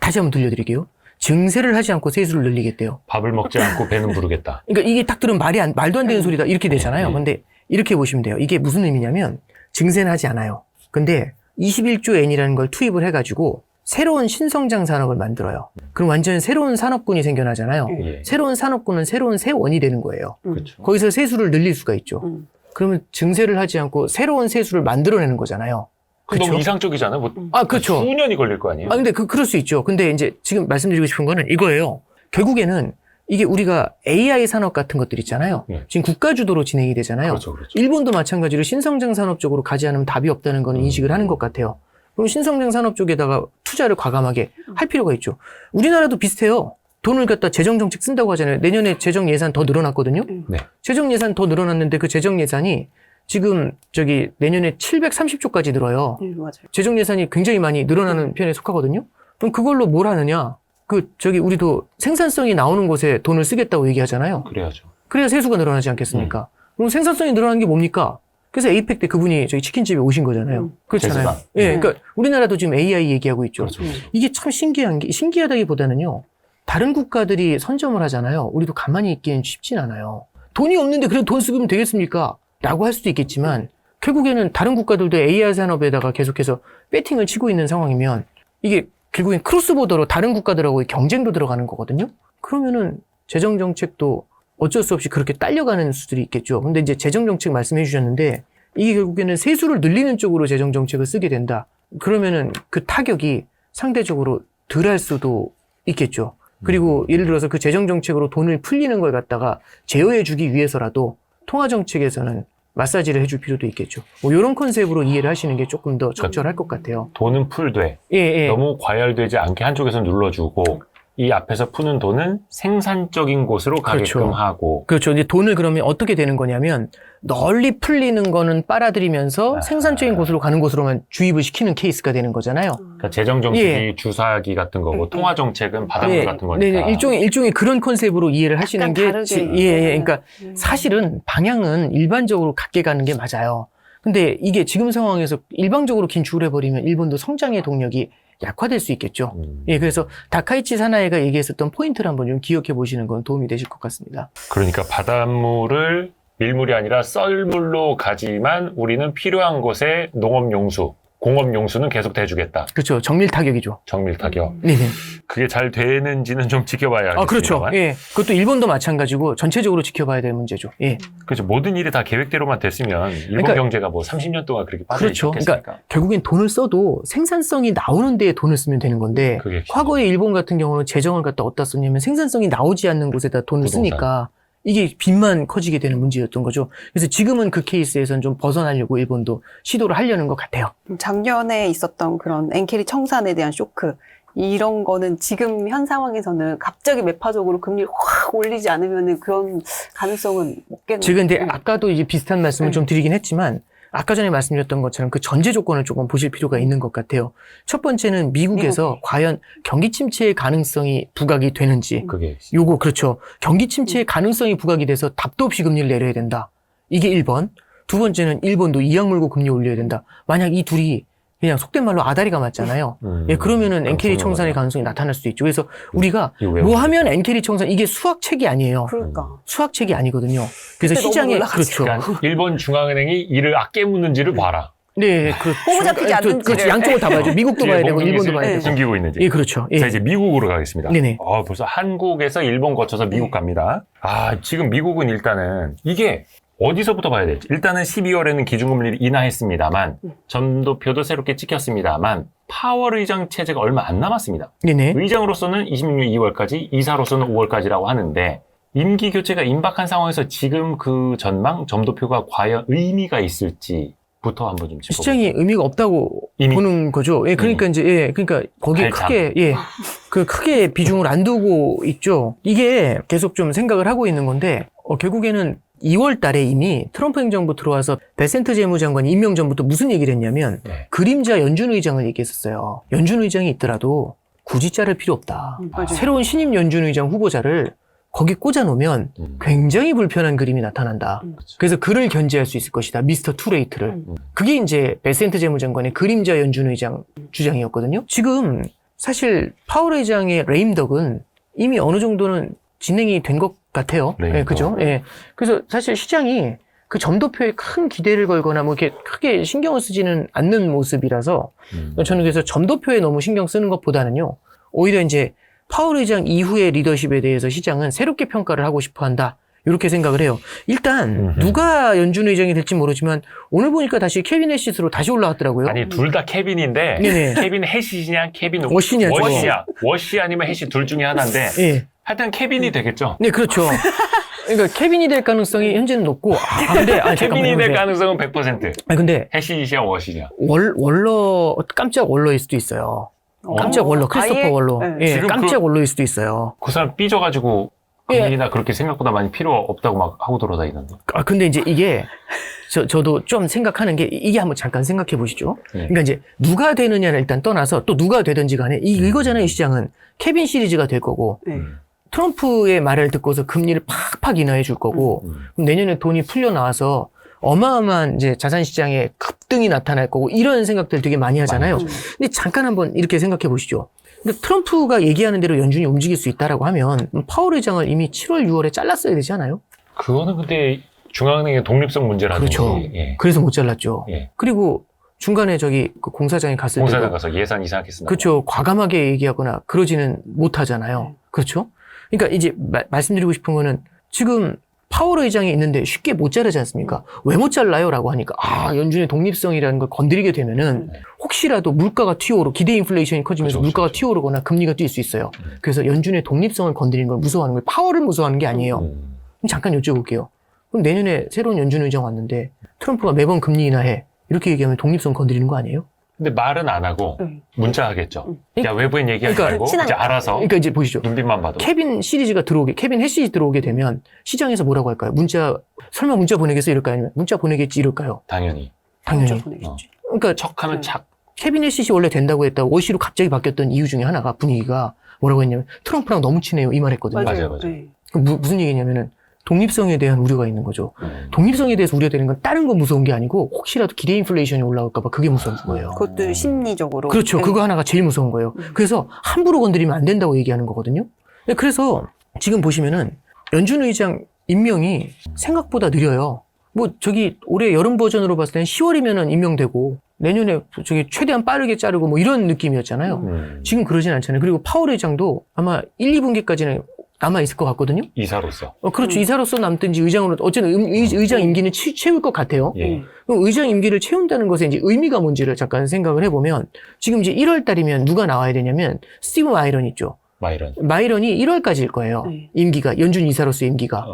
다시 한번 들려드릴게요. 증세를 하지 않고 세수를 늘리겠대요. 밥을 먹지 않고 배는 부르겠다. 그러니까 이게 딱 들으면 말도 안 되는 소리다 이렇게 되잖아요. 근데 이렇게 보시면 돼요. 이게 무슨 의미냐면 증세는 하지 않아요. 근데 21조 엔이라는 걸 투입을 해가지고 새로운 신성장 산업을 만들어요. 그럼 완전 새로운 산업군이 생겨나잖아요. 예. 새로운 산업군은 새로운 세원이 되는 거예요. 그렇죠. 거기서 세수를 늘릴 수가 있죠. 그러면 증세를 하지 않고 새로운 세수를 만들어내는 거잖아요. 너무 그렇죠? 이상적이잖아요. 뭐 그렇죠. 수년이 걸릴 거 아니에요? 근데 그럴 수 있죠. 근데 이제 지금 말씀드리고 싶은 거는 이거예요. 결국에는 이게 우리가 AI 산업 같은 것들 있잖아요. 지금 국가 주도로 진행이 되잖아요. 그렇죠. 일본도 마찬가지로 신성장 산업 쪽으로 가지 않으면 답이 없다는 건 인식을 하는 것 같아요. 그럼 신성장 산업 쪽에다가 투자를 과감하게 할 필요가 있죠. 우리나라도 비슷해요. 돈을 갖다 재정정책 쓴다고 하잖아요. 내년에 재정 예산 더 늘어났거든요. 네. 재정 예산 더 늘어났는데 그 재정 예산이 지금 내년에 730조까지 늘어요. 맞아요. 재정 예산이 굉장히 많이 늘어나는 편에 속하거든요. 그럼 그걸로 뭘 하느냐? 우리도 생산성이 나오는 곳에 돈을 쓰겠다고 얘기하잖아요. 그래야죠. 그래야 세수가 늘어나지 않겠습니까? 그럼 생산성이 늘어나는 게 뭡니까? 그래서 에이펙 때 그분이 치킨집에 오신 거잖아요. 그렇잖아요. 재수가. 예, 그러니까 우리나라도 지금 AI 얘기하고 있죠. 그렇죠. 이게 참 신기하다기보다는요. 다른 국가들이 선점을 하잖아요. 우리도 가만히 있기엔 쉽진 않아요. 돈이 없는데 그래도 돈 쓰면 되겠습니까? 라고 할 수도 있겠지만 결국에는 다른 국가들도 AI 산업에다가 계속해서 배팅을 치고 있는 상황이면 이게 결국엔 크로스보더로 다른 국가들하고의 경쟁도 들어가는 거거든요. 그러면은 재정 정책도 어쩔 수 없이 그렇게 딸려가는 수들이 있겠죠. 근데 이제 재정 정책 말씀해 주셨는데 이게 결국에는 세수를 늘리는 쪽으로 재정 정책을 쓰게 된다. 그러면은 그 타격이 상대적으로 덜할 수도 있겠죠. 그리고 예를 들어서 그 재정 정책으로 돈을 풀리는 걸 갖다가 제어해 주기 위해서라도 통화 정책에서는 마사지를 해줄 필요도 있겠죠. 뭐 이런 컨셉으로 이해를 하시는 게 조금 더 적절할 것 같아요. 돈은 풀되 예. 너무 과열되지 않게 한쪽에서 눌러주고 이 앞에서 푸는 돈은 생산적인 곳으로 가게끔 그렇죠. 하고 그렇죠. 이제 돈을 그러면 어떻게 되는 거냐면 널리 풀리는 거는 빨아들이면서 생산적인 곳으로 가는 곳으로만 주입을 시키는 케이스가 되는 거잖아요. 그러니까 재정 정책이 예. 주사기 같은 거고 통화 정책은 바닷물 같은 거니까. 네, 일종의 그런 컨셉으로 이해를 하시는 약간 게 다르게. 그러니까 사실은 방향은 일반적으로 갖게 가는 게 맞아요. 근데 이게 지금 상황에서 일방적으로 긴축을 해버리면 일본도 성장의 동력이 약화될 수 있겠죠. 예, 그래서 다카이치 사나이가 얘기했었던 포인트를 한번 좀 기억해 보시는 건 도움이 되실 것 같습니다. 그러니까 바닷물을 밀물이 아니라 썰물로 가지만 우리는 필요한 곳에 농업용수, 공업용수는 계속 해주겠다. 그렇죠. 정밀 타격이죠. 정밀 타격. 네네. 그게 잘 되는지는 좀 지켜봐야 하겠습니다만. 그렇죠. 예. 그것도 일본도 마찬가지고 전체적으로 지켜봐야 될 문제죠. 예. 그렇죠. 모든 일이 다 계획대로만 됐으면 일본 그러니까- 경제가 뭐 30년 동안 그렇게 그렇죠. 빠져있겠습니까? 그러니까 결국엔 돈을 써도 생산성이 나오는 데에 돈을 쓰면 되는 건데 그게 과거에 일본 같은 경우는 재정을 갖다 어디다 썼냐면 생산성이 나오지 않는 곳에다 돈을 부동산. 쓰니까 이게 빚만 커지게 되는 문제였던 거죠. 그래서 지금은 그 케이스에선 좀 벗어나려고 일본도 시도를 하려는 것 같아요. 작년에 있었던 그런 엔케리 청산에 대한 쇼크 이런 거는 지금 현 상황에서는 갑자기 매파적으로 금리를 확 올리지 않으면 그런 가능성은 없겠네요. 제가 근데 아까도 이제 비슷한 말씀을 네. 좀 드리긴 했지만 아까 전에 말씀드렸던 것처럼 그 전제 조건을 조금 보실 필요가 있는 것 같아요. 첫 번째는 미국에서 과연 경기 침체의 가능성이 부각이 되는지 그게 요거 그렇죠. 경기 침체의 가능성이 부각이 돼서 답도 없이 금리를 내려야 된다. 이게 1번. 두 번째는 일본도 이악 물고 금리 올려야 된다. 만약 이 둘이 그냥 속된 말로 아다리가 맞잖아요. 예, 그러면은 엔캐리 청산의 가능성이 나타날 수도 있죠. 그래서 우리가 뭐 하면 엔캐리 청산 이게 수학책이 아니에요. 그러니까. 수학책이 아니거든요. 그래서 그때 너무 시장에 올라갔죠. 그렇죠. 그러니까 일본 중앙은행이 이를 아껴 묻는지를 봐라. 네, 그렇죠. 호구 잡히지 않는지를. 그렇죠. 양쪽을 다 봐야죠. 미국도 봐야 되고 일본도 봐야 되고. 숨기고 있는지. 예, 그렇죠. 예. 자, 이제 미국으로 가겠습니다. 네네. 벌써 한국에서 일본 거쳐서 미국 갑니다. 지금 미국은 일단은 이게 어디서부터 봐야 될지. 일단은 12월에는 기준금리를 인하했습니다만, 전도표도 새롭게 찍혔습니다만, 파월 의장 체제가 얼마 안 남았습니다. 네네. 의장으로서는 26년 2월까지, 이사로서는 5월까지라고 하는데, 임기 교체가 임박한 상황에서 지금 그 전망, 점도표가 과연 의미가 있을지부터 한번 좀 짚어볼게요. 시장이 의미가 없다고 이미. 보는 거죠. 예, 그러니까 이제, 예, 그러니까 거기에 발장. 크게 비중을 안 두고 있죠. 이게 계속 좀 생각을 하고 있는 건데, 결국에는 2월 달에 이미 트럼프 행정부 들어와서 베센트 재무장관이 임명 전부터 무슨 얘기를 했냐면, 네. 그림자 연준 의장을 얘기했었어요. 연준 의장이 있더라도 굳이 자를 필요 없다. 맞아요. 새로운 신임 연준 의장 후보자를 거기 꽂아 놓으면 굉장히 불편한 그림이 나타난다. 그래서 그를 견제할 수 있을 것이다. 미스터 투레이트를. 그게 이제 베센트 재무장관의 그림자 연준 의장 주장이었거든요. 지금 사실 파월 의장의 레임덕은 이미 어느 정도는 진행이 된 것 같아요. 레임덕. 예, 그죠? 예. 그래서 사실 시장이 그 점도표에 큰 기대를 걸거나 뭐 이렇게 크게 신경을 쓰지는 않는 모습이라서 저는 그래서 점도표에 너무 신경 쓰는 것보다는요. 오히려 이제 파월 의장 이후의 리더십에 대해서 시장은 새롭게 평가를 하고 싶어 한다. 이렇게 생각을 해요. 일단 누가 연준 의장이 될지 모르지만 오늘 보니까 다시 케빈 해시스로 다시 올라왔더라고요. 아니, 둘 다 케빈인데, 네네. 케빈 해시냐, 케빈 워시냐, 워시 아니면 해시 둘 중에 하나인데, 예. 하여튼 케빈이 되겠죠. 네, 그렇죠. 그러니까 케빈이 될 가능성이 현재는 높고, 근데 케빈이 될 가능성은 100%. 근데 해시냐, 워시냐. 깜짝 월러일 수도 있어요. 깜짝 월러, 크리스토퍼 아예? 월러. 네. 예, 지금 깜짝 월러일 수도 있어요. 그 사람 삐져가지고, 예. 금리나 그렇게 생각보다 많이 필요 없다고 막 하고 돌아다니던데. 근데 이제 이게, 저도 좀 생각하는 게, 이게 한번 잠깐 생각해 보시죠. 네. 그러니까 이제, 누가 되느냐를 일단 떠나서, 또 누가 되든지 간에, 이거잖아요, 이 시장은. 케빈 시리즈가 될 거고, 네. 트럼프의 말을 듣고서 금리를 팍팍 인하해 줄 거고, 그럼 내년에 돈이 풀려 나와서, 어마어마한 이제 자산 시장에 급등이 나타날 거고, 이런 생각들 되게 많이 하잖아요. 근데 잠깐 한번 이렇게 생각해 보시죠. 근데 트럼프가 얘기하는 대로 연준이 움직일 수 있다라고 하면, 파월 의장을 이미 7월, 6월에 잘랐어야 되지 않아요? 그거는 근데 중앙은행의 독립성 문제라든지. 그렇죠. 예. 그래서 못 잘랐죠. 예. 그리고 중간에 저기 그 공사장에 갔을 공사장 때도 가서 예산 이상하게 쓴다. 그렇죠. 과감하게 얘기하거나 그러지는 못하잖아요. 그렇죠? 그러니까 이제 말씀드리고 싶은 거는 지금 파월 의장이 있는데 쉽게 못 자르지 않습니까? 왜 못 잘라요? 라고 하니까 연준의 독립성이라는 걸 건드리게 되면은 혹시라도 물가가 튀어오르고 기대 인플레이션이 커지면서 그렇죠, 물가가 그렇죠. 튀어오르거나 금리가 뛸 수 있어요. 그래서 연준의 독립성을 건드리는 걸 무서워하는 거예요. 파월을 무서워하는 게 아니에요. 그럼 잠깐 여쭤볼게요. 그럼 내년에 새로운 연준 의장 왔는데 트럼프가 매번 금리 인하해. 이렇게 얘기하면 독립성 건드리는 거 아니에요? 근데 말은 안 하고 문자 하겠죠. 야, 외부인 얘기하지 그러니까 말고 친한 이제 알아서 그러니까 이제 보시죠. 눈빛만 봐도. 케빈 해시지 들어오게 되면 시장에서 뭐라고 할까요? 설마 문자 보내겠어? 이럴까요? 아니면 문자 보내겠지? 이럴까요? 당연히. 당연히. 보내겠지. 그러니까 척하면 착. 케빈 해시지 원래 된다고 했다가 워시로 갑자기 바뀌었던 이유 중에 하나가 분위기가 뭐라고 했냐면 트럼프랑 너무 친해요. 이 말 했거든요. 맞아요. 네. 그럼 무슨 얘기냐면은 독립성에 대한 우려가 있는 거죠. 독립성에 대해서 우려되는 건 다른 건 무서운 게 아니고 혹시라도 기대 인플레이션이 올라올까봐 그게 무서운 거예요. 그것도 심리적으로. 그렇죠. 네. 그거 하나가 제일 무서운 거예요. 그래서 함부로 건드리면 안 된다고 얘기하는 거거든요. 그래서 지금 보시면은 연준 의장 임명이 생각보다 느려요. 뭐 저기 올해 여름 버전으로 봤을 때는 10월이면은 임명되고 내년에 저기 최대한 빠르게 자르고 뭐 이런 느낌이었잖아요. 지금 그러진 않잖아요. 그리고 파월 의장도 아마 1, 2분기까지는 남아 있을 것 같거든요. 이사로서. 그렇죠. 이사로서 남든지 의장으로 어쨌든 의장 임기는 채울 것 같아요. 예. 그럼 의장 임기를 채운다는 것에 이제 의미가 뭔지를 잠깐 생각을 해보면 지금 이제 1월 달이면 누가 나와야 되냐면 스티브 마이런 있죠. 마이런이 1월까지일 거예요. 네. 임기가 연준 이사로서 임기가.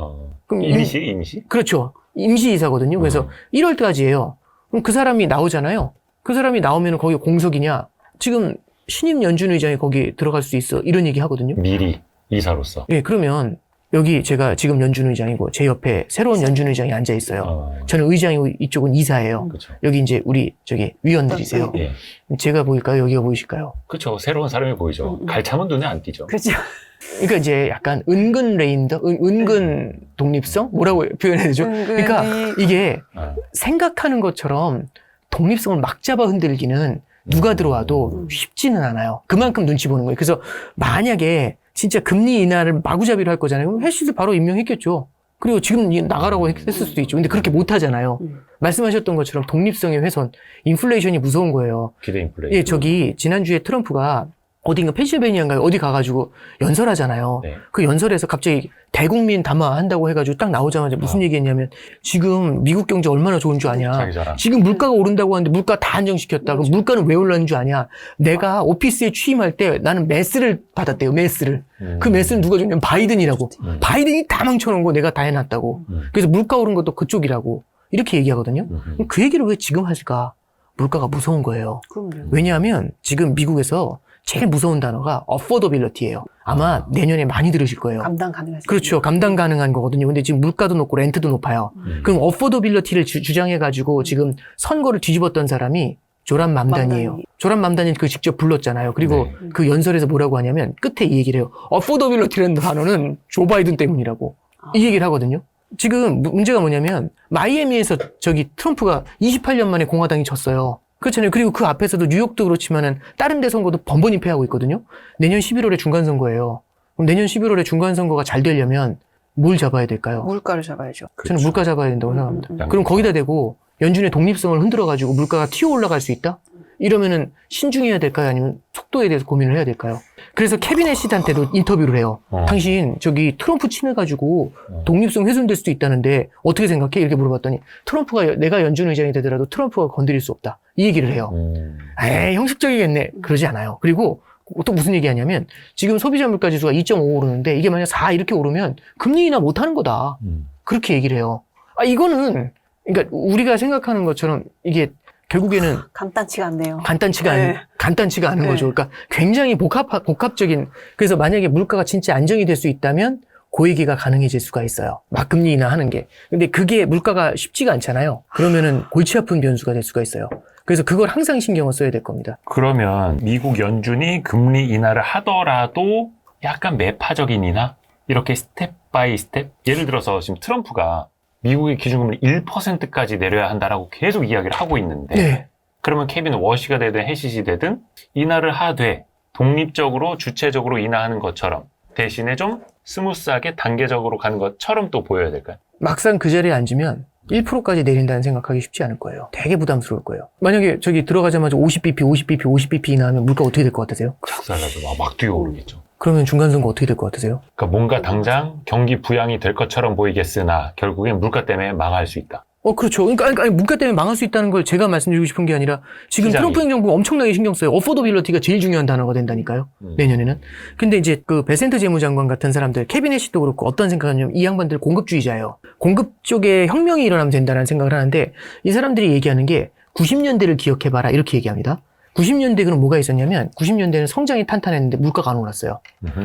그럼 임시? 그렇죠. 임시 이사거든요. 그래서 1월까지예요. 그럼 그 사람이 나오잖아요. 그 사람이 나오면 거기 공석이냐? 지금 신임 연준 의장이 거기 들어갈 수 있어. 이런 얘기 하거든요. 미리 이사로서. 예, 그러면 여기 제가 지금 연준 의장이고 제 옆에 새로운 연준 의장이 앉아 있어요. 저는 의장이고 이쪽은 이사예요. 그렇죠. 여기 이제 우리 저기 위원들이세요. 예. 제가 보일까요? 여기가 보이실까요? 그렇죠. 새로운 사람이 보이죠. 갈참은 눈에 안 띄죠. 그렇죠. 그러니까 이제 약간 은근 레인더, 은근 독립성? 뭐라고 표현해야 되죠? 그러니까 이게 생각하는 것처럼 독립성을 막 잡아 흔들기는 누가 들어와도 쉽지는 않아요. 그만큼 눈치 보는 거예요. 그래서 만약에 진짜 금리 인하를 마구잡이로 할 거잖아요. 그럼 해시를 바로 임명했겠죠. 그리고 지금 나가라고 했을 수도 있죠. 근데 그렇게 못 하잖아요. 말씀하셨던 것처럼 독립성의 훼손, 인플레이션이 무서운 거예요. 기대 인플레이션. 예, 저기 지난주에 트럼프가 어딘가 펜실베니아인가요? 어디 가가지고 연설하잖아요. 네. 그 연설에서 갑자기 대국민 담화한다고 해가지고 딱 나오자마자 무슨 얘기했냐면 지금 미국 경제 얼마나 좋은 줄 아냐. 자기 자랑. 지금 물가가 오른다고 하는데 물가 다 안정시켰다. 그럼 물가는 왜 올랐는 줄 아냐. 내가 오피스에 취임할 때 나는 메스를 받았대요. 메스를. 그 메스는 누가 줬냐면 바이든이라고. 바이든이 다 망쳐놓은 거 내가 다 해놨다고. 그래서 물가 오른 것도 그쪽이라고. 이렇게 얘기하거든요. 그럼 그 얘기를 왜 지금 할까? 물가가 무서운 거예요. 그럼요. 왜냐하면 지금 미국에서 제일 무서운 단어가 affordability예요. 아마 내년에 많이 들으실 거예요. 감당 가능하죠. 그렇죠. 감당 가능한 거거든요. 근데 지금 물가도 높고 렌트도 높아요. 그럼 affordability를 주장해가지고 지금 선거를 뒤집었던 사람이 조란 맘단이에요. 맘단이. 조란 맘단이 그 직접 불렀잖아요. 그리고 네. 그 연설에서 뭐라고 하냐면 끝에 이 얘기를 해요. affordability라는 단어는 조 바이든 때문이라고. 이 얘기를 하거든요. 지금 문제가 뭐냐면 마이애미에서 저기 트럼프가 28년 만에 공화당이 졌어요. 그렇잖아요. 그리고 그 앞에서도 뉴욕도 그렇지만은 다른 데 선거도 번번이 패하고 있거든요. 내년 11월에 중간선거예요. 그럼 내년 11월에 중간선거가 잘 되려면 뭘 잡아야 될까요? 물가를 잡아야죠. 저는 물가 잡아야 된다고 생각합니다. 음. 그럼 거기다 대고 연준의 독립성을 흔들어가지고 물가가 튀어 올라갈 수 있다? 이러면은 신중해야 될까요? 아니면 속도에 대해서 고민을 해야 될까요? 그래서 케빈 애시한테도 인터뷰를 해요. 당신 저기 트럼프 친해가지고 독립성 훼손될 수도 있다는데 어떻게 생각해? 이렇게 물어봤더니 트럼프가 내가 연준 의장이 되더라도 트럼프가 건드릴 수 없다. 이 얘기를 해요. 에이 형식적이겠네. 그러지 않아요. 그리고 또 무슨 얘기하냐면 지금 소비자 물가 지수가 2.5 오르는데 이게 만약 4 이렇게 오르면 금리 인하 못하는 거다. 그렇게 얘기를 해요. 이거는 그러니까 우리가 생각하는 것처럼 이게 결국에는 간단치가 않네요. 간단치가 않은 네. 거죠. 그러니까 굉장히 복합적인. 그래서 만약에 물가가 진짜 안정이 될 수 있다면 고액기가 가능해질 수가 있어요. 막금리 인하하는 게. 근데 그게 물가가 쉽지가 않잖아요. 그러면은 골치 아픈 변수가 될 수가 있어요. 그래서 그걸 항상 신경을 써야 될 겁니다. 그러면 미국 연준이 금리 인하를 하더라도 약간 매파적인 인하? 이렇게 스텝 바이 스텝? 예를 들어서 지금 트럼프가 미국의 기준금리 1%까지 내려야 한다라고 계속 이야기를 하고 있는데 네. 그러면 케빈 워시가 되든 해시시 되든 인하를 하되 독립적으로 주체적으로 인하하는 것처럼 대신에 좀 스무스하게 단계적으로 가는 것처럼 또 보여야 될까요? 막상 그 자리에 앉으면 1%까지 내린다는 생각하기 쉽지 않을 거예요. 되게 부담스러울 거예요. 만약에 저기 들어가자마자 50bp 나오면 물가 어떻게 될 것 같으세요? 작살나서 막 뛰어오르겠죠. 그러면 중간선거 어떻게 될 것 같으세요? 그러니까 뭔가 당장 경기 부양이 될 것처럼 보이겠으나 결국엔 물가 때문에 망할 수 있다. 그렇죠. 그러니까 아니, 물가 때문에 망할 수 있다는 걸 제가 말씀드리고 싶은 게 아니라 지금 시장이. 트럼프 행정부가 엄청나게 신경 써요. 어포더빌리티가 제일 중요한 단어가 된다니까요. 내년에는. 근데 이제 그 베센트 재무장관 같은 사람들, 캐비넷도 그렇고 어떤 생각하냐면 이 양반들 공급주의자예요. 공급 쪽에 혁명이 일어나면 된다는 생각을 하는데 이 사람들이 얘기하는 게 90년대를 기억해봐라 이렇게 얘기합니다. 90년대 그럼 뭐가 있었냐면 90년대는 성장이 탄탄했는데 물가가 안 올랐어요.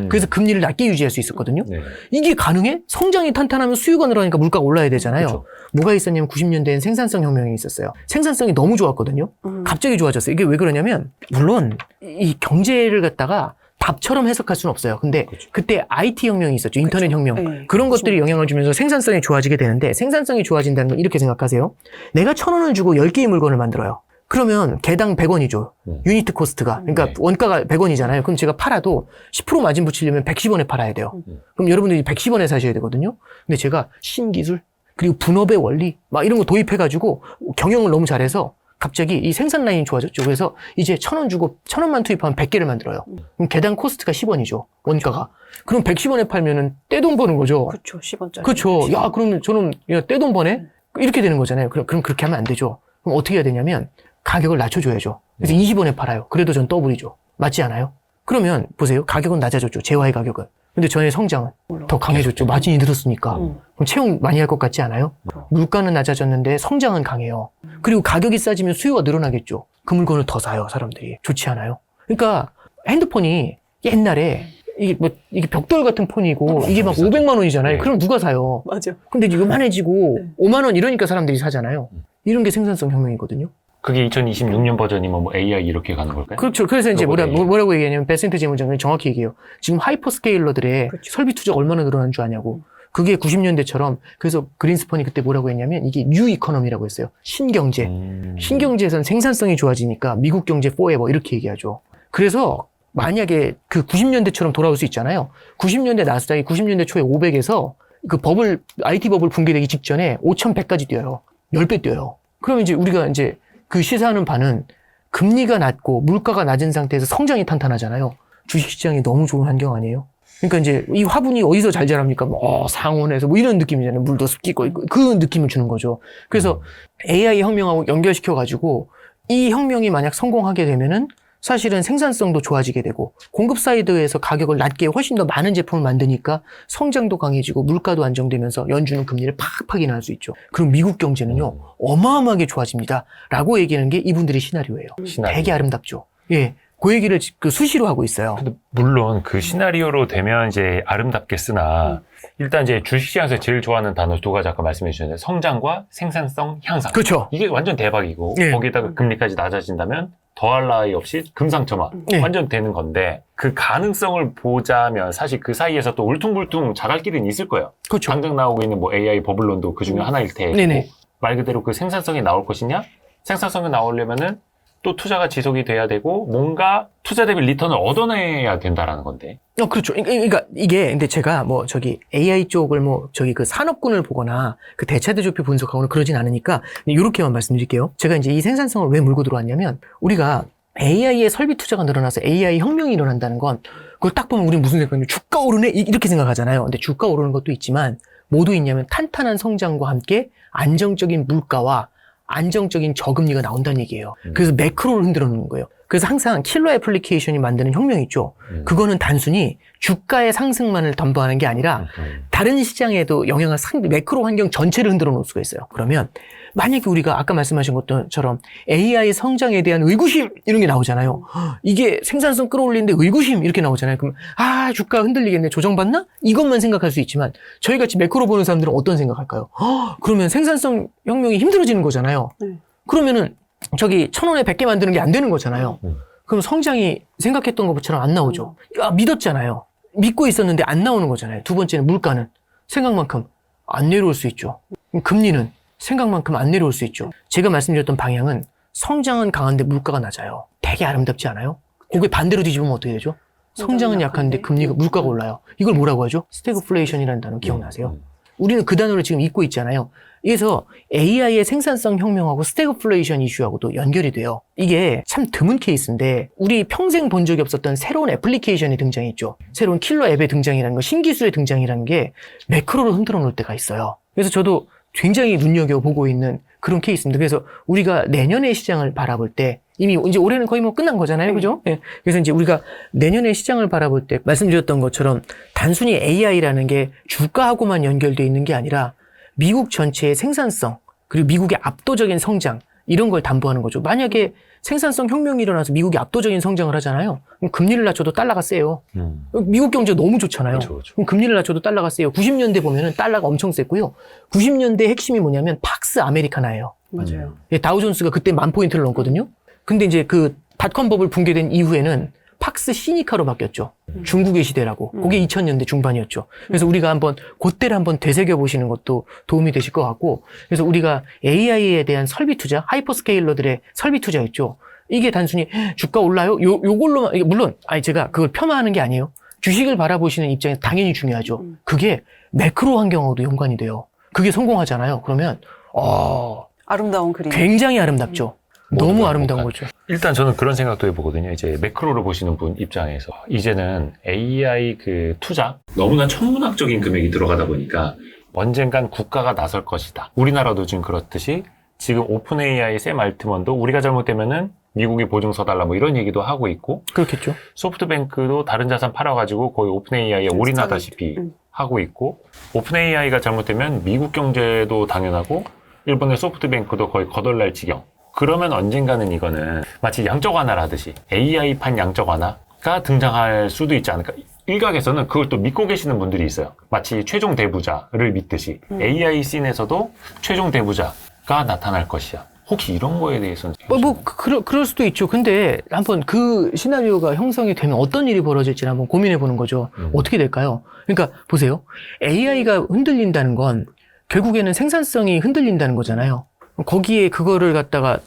그래서 금리를 낮게 유지할 수 있었거든요. 네. 이게 가능해? 성장이 탄탄하면 수요가 늘어나니까 물가가 올라야 되잖아요. 그렇죠. 뭐가 있었냐면 90년대엔 생산성 혁명이 있었어요. 생산성이 너무 좋았거든요. 갑자기 좋아졌어요. 이게 왜 그러냐면 물론 이 경제를 갖다가 답처럼 해석할 수는 없어요. 근데 그렇죠. 그때 IT 혁명이 있었죠. 인터넷 혁명. 네. 그런 것들이 영향을 주면서 생산성이 좋아지게 되는데 생산성이 좋아진다는 건 이렇게 생각하세요. 내가 1,000원을 주고 10개의 물건을 만들어요. 그러면 개당 100원이죠. 유니트 코스트가. 그러니까 네. 원가가 100원이잖아요. 그럼 제가 팔아도 10% 마진 붙이려면 110원에 팔아야 돼요. 그럼 여러분들이 110원에 사셔야 되거든요. 근데 제가 신기술 그리고 분업의 원리 막 이런 거 도입해가지고 경영을 너무 잘해서 갑자기 이 생산 라인이 좋아졌죠. 그래서 이제 1,000원 주고 1,000원만 투입하면 100개를 만들어요. 그럼 개당 코스트가 10원이죠. 원가가. 그럼 110원에 팔면은 떼돈 버는 거죠. 그렇죠. 10원짜리. 그렇죠. 야, 그러면 저는 야, 떼돈 버네? 이렇게 되는 거잖아요. 그럼 그렇게 하면 안 되죠. 그럼 어떻게 해야 되냐면 가격을 낮춰줘야죠. 그래서 20원에 팔아요. 그래도 전 더블이죠. 맞지 않아요? 그러면 보세요. 가격은 낮아졌죠. 재화의 가격은. 근데 전의 성장은 더 강해졌죠. 마진이 늘었으니까. 그럼 채용 많이 할 것 같지 않아요? 물가는 낮아졌는데 성장은 강해요. 그리고 가격이 싸지면 수요가 늘어나겠죠. 그 물건을 더 사요, 사람들이. 좋지 않아요? 그러니까 핸드폰이 옛날에 이게 벽돌 같은 폰이고 이게 막 500만 원이잖아요. 네. 그럼 누가 사요? 맞아. 근데 이제 요만해지고 네. 5만 원 이러니까 사람들이 사잖아요. 이런 게 생산성 혁명이거든요. 그게 2026년 버전이면 뭐 AI 이렇게 가는 걸까요? 그렇죠. 그래서 이제 로봇 AI. 뭐라고 얘기하냐면 베센트 재무장관이 정확히 얘기해요. 지금 하이퍼스케일러들의 그렇죠. 설비 투자가 얼마나 늘어난 줄 아냐고. 그게 90년대처럼 그래서 그린스펀이 그때 뭐라고 했냐면 이게 뉴 이코노미라고 했어요. 신경제. 신경제에서는 생산성이 좋아지니까 미국 경제 포에버 이렇게 얘기하죠. 그래서 만약에 그 90년대처럼 돌아올 수 있잖아요. 90년대 나스닥이 90년대 초에 500에서 그 버블, IT 버블 붕괴되기 직전에 5,100까지 뛰어요. 10배 뛰어요. 그럼 이제 우리가 이제 그 시사하는 바는 금리가 낮고 물가가 낮은 상태에서 성장이 탄탄하잖아요. 주식시장이 너무 좋은 환경 아니에요? 그러니까 이제 이 화분이 어디서 잘 자랍니까? 뭐 상온에서 뭐 이런 느낌이잖아요. 물도 습기고 있고 그 느낌을 주는 거죠. 그래서 AI 혁명하고 연결시켜가지고 이 혁명이 만약 성공하게 되면은 사실은 생산성도 좋아지게 되고 공급 사이드에서 가격을 낮게 훨씬 더 많은 제품을 만드니까 성장도 강해지고 물가도 안정되면서 연준은 금리를 팍팍 인하할 수 있죠. 그럼 미국 경제는요 어마어마하게 좋아집니다. 라고 얘기하는 게 이분들의 시나리오예요. 시나리오. 되게 아름답죠. 예, 그 얘기를 그 수시로 하고 있어요. 근데 물론 그 시나리오로 되면 이제 아름답게 쓰나 일단 이제 주식시장에서 제일 좋아하는 단어 두 가지 아까 말씀해 주셨는데 성장과 생산성 향상. 그렇죠. 이게 완전 대박이고 네. 거기에다가 금리까지 낮아진다면 더할 나위 없이 금상첨화 네. 완전 되는 건데 그 가능성을 보자면 사실 그 사이에서 또 울퉁불퉁 자갈 길은 있을 거예요. 그렇죠. 당장 나오고 있는 뭐 AI 버블론도 그 중에 하나일 테고 네네. 말 그대로 그 생산성이 나올 것이냐? 생산성이 나오려면은 또 투자가 지속이 돼야 되고 뭔가 투자 대비 리턴을 얻어내야 된다라는 건데. 그렇죠. 그러니까 이게 근데 제가 뭐 저기 AI 쪽을 뭐 저기 그 산업군을 보거나 그 대차대조표 분석하고는 그러진 않으니까 이렇게만 말씀드릴게요. 제가 이제 이 생산성을 왜 물고 들어왔냐면 우리가 AI의 설비 투자가 늘어나서 AI 혁명이 일어난다는 건 그걸 딱 보면 우리 무슨 생각이냐면 주가 오르네 이렇게 생각하잖아요. 근데 주가 오르는 것도 있지만 뭐도 있냐면 탄탄한 성장과 함께 안정적인 물가와 안정적인 저금리가 나온다는 얘기예요. 그래서 매크로를 흔들어 놓는 거예요. 그래서 항상 킬러 애플리케이션이 만드는 혁명이 있죠. 그거는 단순히 주가의 상승만을 담보하는 게 아니라 다른 시장에도 영향을 매크로 환경 전체를 흔들어 놓을 수가 있어요. 그러면 만약에 우리가 아까 말씀하신 것처럼 AI 성장에 대한 의구심 이런 게 나오잖아요. 이게 생산성 끌어올리는데 의구심 이렇게 나오잖아요. 그럼 주가 흔들리겠네. 조정받나? 이것만 생각할 수 있지만 저희 같이 매크로 보는 사람들은 어떤 생각할까요? 그러면 생산성 혁명이 힘들어지는 거잖아요. 그러면은 저기 1,000원에 100개 만드는 게 안 되는 거잖아요. 그럼 성장이 생각했던 것처럼 안 나오죠. 믿었잖아요. 믿고 있었는데 안 나오는 거잖아요. 두 번째는 물가는 생각만큼 안 내려올 수 있죠. 금리는 생각만큼 안 내려올 수 있죠. 제가 말씀드렸던 방향은 성장은 강한데 물가가 낮아요. 되게 아름답지 않아요? 그게 반대로 뒤집으면 어떻게 되죠? 성장은 약한데 금리가 물가가 올라요. 이걸 뭐라고 하죠? 스태그플레이션이라는 단어 기억나세요? 우리는 그 단어를 지금 잊고 있잖아요. 그래서 AI의 생산성 혁명하고 스태그플레이션 이슈하고도 연결이 돼요. 이게 참 드문 케이스인데 우리 평생 본 적이 없었던 새로운 애플리케이션이 등장했죠. 새로운 킬러 앱의 등장이라는 거, 신기술의 등장이라는 게 매크로로 흔들어 놓을 때가 있어요. 그래서 저도 굉장히 눈여겨보고 있는 그런 케이스입니다. 그래서 우리가 내년의 시장을 바라볼 때 이미 이제 올해는 거의 뭐 끝난 거잖아요. 그죠? 예. 그래서 이제 우리가 내년의 시장을 바라볼 때 말씀드렸던 것처럼 단순히 AI라는 게 주가하고만 연결되어 있는 게 아니라 미국 전체의 생산성 그리고 미국의 압도적인 성장 이런 걸 담보하는 거죠. 만약에 생산성 혁명이 일어나서 미국이 압도적인 성장을 하잖아요. 그럼 금리를 낮춰도 달러가 세요. 미국 경제 너무 좋잖아요. 그렇죠. 그럼 금리를 낮춰도 달러가 세요. 90년대 보면은 달러가 엄청 셌고요. 90년대 핵심이 뭐냐면 팍스 아메리카나예요. 맞아요. 예, 다우존스가 그때 10,000포인트를 넘거든요. 근데 이제 그 닷컴 버블 붕괴된 이후에는 팍스 시니카로 바뀌었죠. 중국의 시대라고. 그게 2000년대 중반이었죠. 그래서 우리가 한번 그때를 한번 되새겨 보시는 것도 도움이 되실 것 같고, 그래서 우리가 AI에 대한 설비 투자, 하이퍼스케일러들의 설비 투자였죠. 이게 단순히 주가 올라요? 요걸로만, 물론 제가 그걸 폄하하는 게 아니에요. 주식을 바라보시는 입장에서 당연히 중요하죠. 그게 매크로 환경하고도 연관이 돼요. 그게 성공하잖아요. 그러면 아름다운 그림. 굉장히 아름답죠. 너무 아름다운 거죠. 일단 저는 그런 생각도 해보거든요. 이제 매크로를 보시는 분 입장에서 이제는 AI 그 투자 너무나 천문학적인 금액이 들어가다 보니까 언젠간 국가가 나설 것이다. 우리나라도 지금 그렇듯이 지금 오픈 AI 샘 알트먼도 우리가 잘못되면은 미국이 보증 서달라 뭐 이런 얘기도 하고 있고 그렇겠죠. 소프트뱅크도 다른 자산 팔아가지고 거의 오픈 AI에 올인하다시피 하고 있고 오픈 AI가 잘못되면 미국 경제도 당연하고 일본의 소프트뱅크도 거의 거덜날 지경. 그러면 언젠가는 이거는 마치 양적 완화를 하듯이 AI판 양적 완화가 등장할 수도 있지 않을까. 일각에서는 그걸 또 믿고 계시는 분들이 있어요. 마치 최종 대부자를 믿듯이 AI 씬에서도 최종 대부자가 나타날 것이야. 혹시 이런 거에 대해서는? 그럴 수도 있죠. 근데 한번 그 시나리오가 형성이 되면 어떤 일이 벌어질지 한번 고민해 보는 거죠. 어떻게 될까요? 그러니까 보세요. AI가 흔들린다는 건 결국에는 생산성이 흔들린다는 거잖아요. 거기에 그거를 갖다가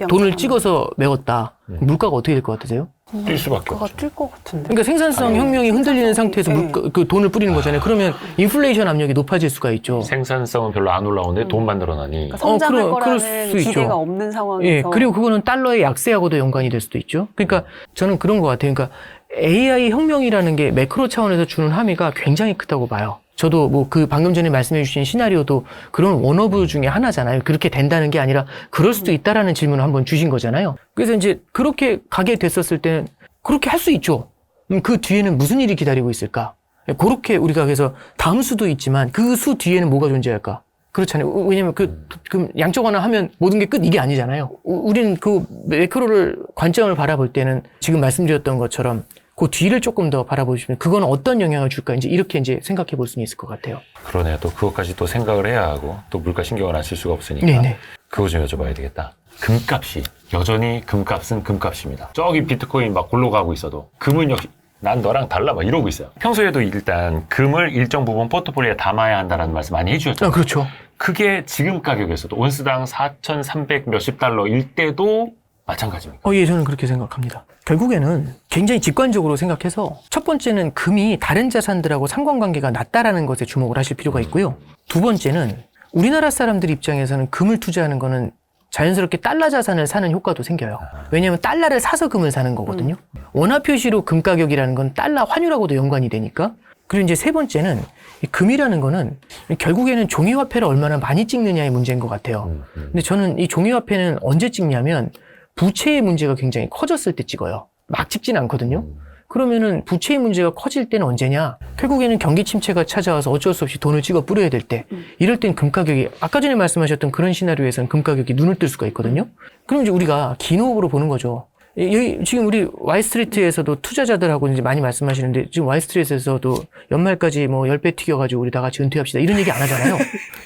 돈을 찍어서 메웠다. 물가가 어떻게 될 것 같으세요? 뛸 수밖에 없죠. 뛸것 같은데. 그러니까 생산성 혁명이 흔들리는 상태에서 그 돈을 뿌리는 거잖아요. 그러면 인플레이션 압력이 높아질 수가 있죠. 생산성은 별로 안 올라오는데 돈만 늘어나니. 그러니까 성장할 그럴 거라는 수 기대가 있죠. 없는 상황에서. 예, 그리고 그거는 달러의 약세하고도 연관이 될 수도 있죠. 그러니까 저는 그런 것 같아요. 그러니까 AI 혁명이라는 게 매크로 차원에서 주는 함의가 굉장히 크다고 봐요. 저도 뭐 그 방금 전에 말씀해 주신 시나리오도 그런 원오브 중에 하나잖아요. 그렇게 된다는 게 아니라 그럴 수도 있다라는 질문을 한번 주신 거잖아요. 그래서 이제 그렇게 가게 됐었을 때는 그렇게 할 수 있죠. 그 뒤에는 무슨 일이 기다리고 있을까? 그렇게 우리가 그래서 다음 수도 있지만 그 수 뒤에는 뭐가 존재할까? 그렇잖아요. 왜냐면 그 양적 완화하면 모든 게 끝 이게 아니잖아요. 우리는 그 매크로를 관점을 바라볼 때는 지금 말씀드렸던 것처럼 그 뒤를 조금 더 바라보시면 그건 어떤 영향을 줄까 이렇게 이제 생각해 볼 수는 있을 것 같아요. 그러네요. 또 그것까지 또 생각을 해야 하고 또 물가 신경을 안 쓸 수가 없으니까. 네네. 그거 좀 여쭤봐야 되겠다. 금값이 여전히 금값은 금값입니다. 저기 비트코인 막 굴러가고 있어도 금은 역시 난 너랑 달라 막 이러고 있어요. 평소에도 일단 금을 일정 부분 포트폴리오에 담아야 한다는 말씀 많이 해주셨잖아요. 그렇죠. 그게 지금 가격에서도 온스당 4,300 몇십 달러일 때도 마찬가지입니까? 예, 저는 그렇게 생각합니다. 결국에는 굉장히 직관적으로 생각해서 첫 번째는 금이 다른 자산들하고 상관관계가 낮다라는 것에 주목을 하실 필요가 있고요. 두 번째는 우리나라 사람들 입장에서는 금을 투자하는 거는 자연스럽게 달러 자산을 사는 효과도 생겨요. 왜냐하면 달러를 사서 금을 사는 거거든요. 원화 표시로 금 가격이라는 건 달러 환율하고도 연관이 되니까. 그리고 이제 세 번째는 이 금이라는 거는 결국에는 종이화폐를 얼마나 많이 찍느냐의 문제인 것 같아요. 근데 저는 이 종이화폐는 언제 찍냐면 부채의 문제가 굉장히 커졌을 때 찍어요. 막 찍진 않거든요. 그러면은 부채의 문제가 커질 때는 언제냐? 결국에는 경기 침체가 찾아와서 어쩔 수 없이 돈을 찍어 뿌려야 될 때, 이럴 땐 금 가격이 아까 전에 말씀하셨던 그런 시나리오에서는 금 가격이 눈을 뜰 수가 있거든요. 그럼 이제 우리가 긴 호흡으로 보는 거죠. 여기 지금 우리 와이스트리트에서도 투자자들하고 이제 많이 말씀하시는데 지금 와이스트리트에서도 연말까지 뭐 10배 튀겨가지고 우리 다 같이 은퇴합시다 이런 얘기 안 하잖아요.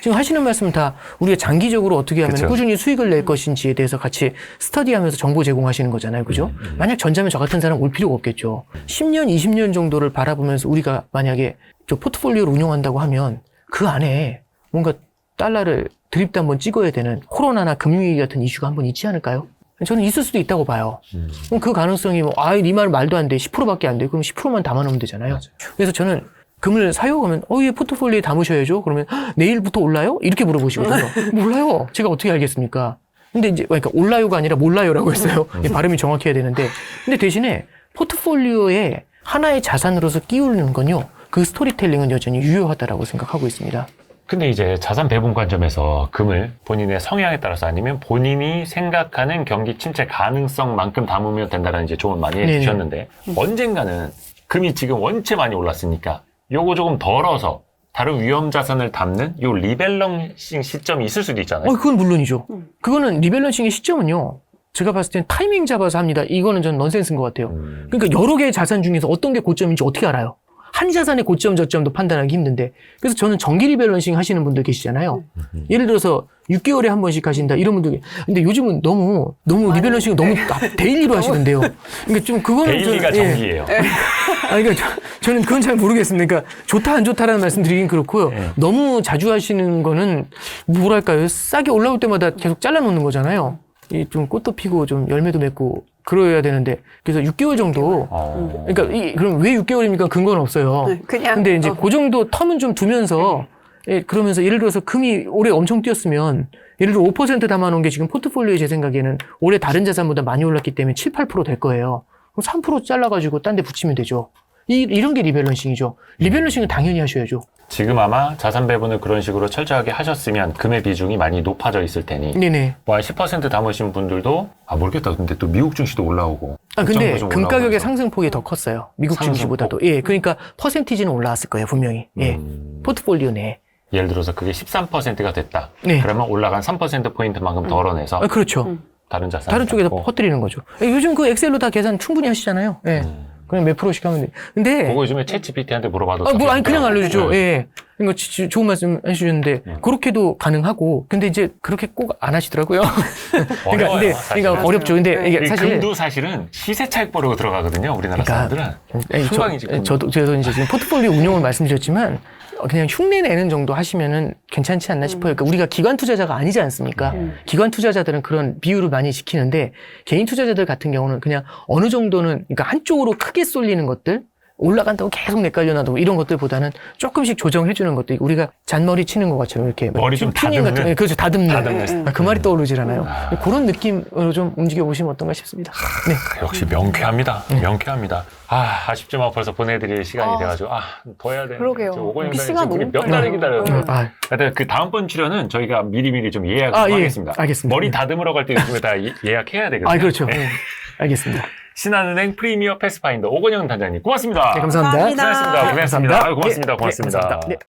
지금 하시는 말씀은 다 우리가 장기적으로 어떻게 하면 그쵸. 꾸준히 수익을 낼 것인지에 대해서 같이 스터디하면서 정보 제공하시는 거잖아요. 그죠? 만약 전자면 저 같은 사람 올 필요가 없겠죠. 10년, 20년 정도를 바라보면서 우리가 만약에 저 포트폴리오를 운영한다고 하면 그 안에 뭔가 달러를 드립도 한번 찍어야 되는 코로나나 금융위기 같은 이슈가 한번 있지 않을까요? 저는 있을 수도 있다고 봐요. 그럼 그 가능성이 뭐, 이 말 말도 안 돼. 10%밖에 안 돼. 그럼 10%만 담아놓으면 되잖아요. 맞아요. 그래서 저는 금을 사요? 그러면, 얘 포트폴리오에 담으셔야죠. 그러면, 내일부터 올라요? 이렇게 물어보시거든요. 몰라요. 제가 어떻게 알겠습니까? 근데 이제, 그러니까 올라요가 아니라 몰라요라고 했어요. 발음이 정확해야 되는데. 근데 대신에 포트폴리오에 하나의 자산으로서 끼우는 건요, 그 스토리텔링은 여전히 유효하다라고 생각하고 있습니다. 근데 이제 자산 배분 관점에서 금을 본인의 성향에 따라서 아니면 본인이 생각하는 경기 침체 가능성만큼 담으면 된다는 이제 조언 많이 네네. 해주셨는데 언젠가는 금이 지금 원체 많이 올랐으니까 요거 조금 덜어서 다른 위험 자산을 담는 요 리밸런싱 시점이 있을 수도 있잖아요. 그건 물론이죠. 그거는 리밸런싱의 시점은요, 제가 봤을 땐 타이밍 잡아서 합니다. 이거는 전 넌센스인 것 같아요. 그러니까 여러 개의 자산 중에서 어떤 게 고점인지 어떻게 알아요? 한 자산의 고점, 저점도 판단하기 힘든데. 그래서 저는 정기 리밸런싱 하시는 분들 계시잖아요. 예를 들어서 6개월에 한 번씩 하신다. 이런 분들. 근데 요즘은 너무 리밸런싱을 너무 데일리로 하시는데요. 그러니까 좀 그거는 데일리가 좀, 정기예요. 그러니까 저는 그건 잘 모르겠습니다. 그러니까 좋다 안 좋다라는 말씀 드리긴 그렇고요. 너무 자주 하시는 거는 뭐랄까요? 싹이 올라올 때마다 계속 잘라놓는 거잖아요. 좀 꽃도 피고 좀 열매도 맺고 그러야 되는데, 그래서 6개월 정도. 그러니까 그럼 왜 6개월입니까? 근거는 없어요. 그냥. 근데 이제 그 정도 텀은 좀 두면서, 그러면서 예를 들어서 금이 올해 엄청 뛰었으면, 예를 들어 5% 담아놓은 게 지금 포트폴리오에 제 생각에는 올해 다른 자산보다 많이 올랐기 때문에 7, 8% 될 거예요. 그럼 3% 잘라가지고 딴 데 붙이면 되죠. 이런 게 리밸런싱이죠. 리밸런싱은 당연히 하셔야죠. 지금 아마 자산 배분을 그런 식으로 철저하게 하셨으면 금의 비중이 많이 높아져 있을 테니 네네. 뭐 한 10% 담으신 분들도 모르겠다. 근데 또 미국 증시도 올라오고 근데 좀 금 올라오고 가격의 해서. 상승폭이 더 컸어요. 미국 상승폭. 증시보다도. 그러니까 퍼센티지는 올라왔을 거예요, 분명히. 포트폴리오 내에. 예를 들어서 그게 13%가 됐다. 네. 그러면 올라간 3%포인트만큼 덜어내서 그렇죠. 다른 자산 다른 쪽에다 퍼뜨리는 거죠. 요즘 그 엑셀로 다 계산 충분히 하시잖아요. 그냥 몇 프로씩 하면 돼. 근데 그거 요즘에 챗 GPT한테 물어봐도 아니 그냥 알려주죠. 네. 이거 좋은 말씀 해주셨는데 그렇게도 가능하고, 근데 이제 그렇게 꼭 안 하시더라고요. 어려워요, 그러니까 어렵죠. 근데 이게 사실 금도 사실은 시세 차익 보려고 들어가거든요. 우리나라 사람들은. 순방이지, 금도. 저도 이제 지금 포트폴리오 운용을 말씀드렸지만 그냥 흉내 내는 정도 하시면은 괜찮지 않나 싶어요. 그러니까 우리가 기관 투자자가 아니지 않습니까? 기관 투자자들은 그런 비율을 많이 지키는데 개인 투자자들 같은 경우는 그냥 어느 정도는, 그러니까 한쪽으로 크게 쏠리는 것들, 올라간다고 계속 내깔려 놔두고 이런 것들보다는 조금씩 조정해주는 것들, 우리가 잔머리 치는 것처럼 이렇게 머리 좀 튜닝 같은, 다듬는? 그렇죠, 다듬는. 그 말이 떠오르질 않아요. 아. 그런 느낌으로 좀 움직여 보시면 어떤가 싶습니다. 네. 역시 명쾌합니다. 명쾌합니다. 아쉽지만 벌써 보내드릴 시간이 돼가지고 더 해야 되는데. 그러게요. 오건영 시간 단장님 너무 몇 달을 빨라요. 기다렸는데. 하여튼 그 다음번 출연은 저희가 미리미리 좀 예약을 하겠습니다. 알겠습니다. 머리 다듬으러 갈 때 요즘에 다 예약해야 되거든요. 그렇죠. 네. 알겠습니다. 신한은행 프리미어 패스파인더 오건영 단장님 고맙습니다. 네, 감사합니다. 감사합니다. 고생하셨습니다. 고생하셨습니다. 감사합니다. 고맙습니다. 네, 고맙습니다. 감사합니다. 네.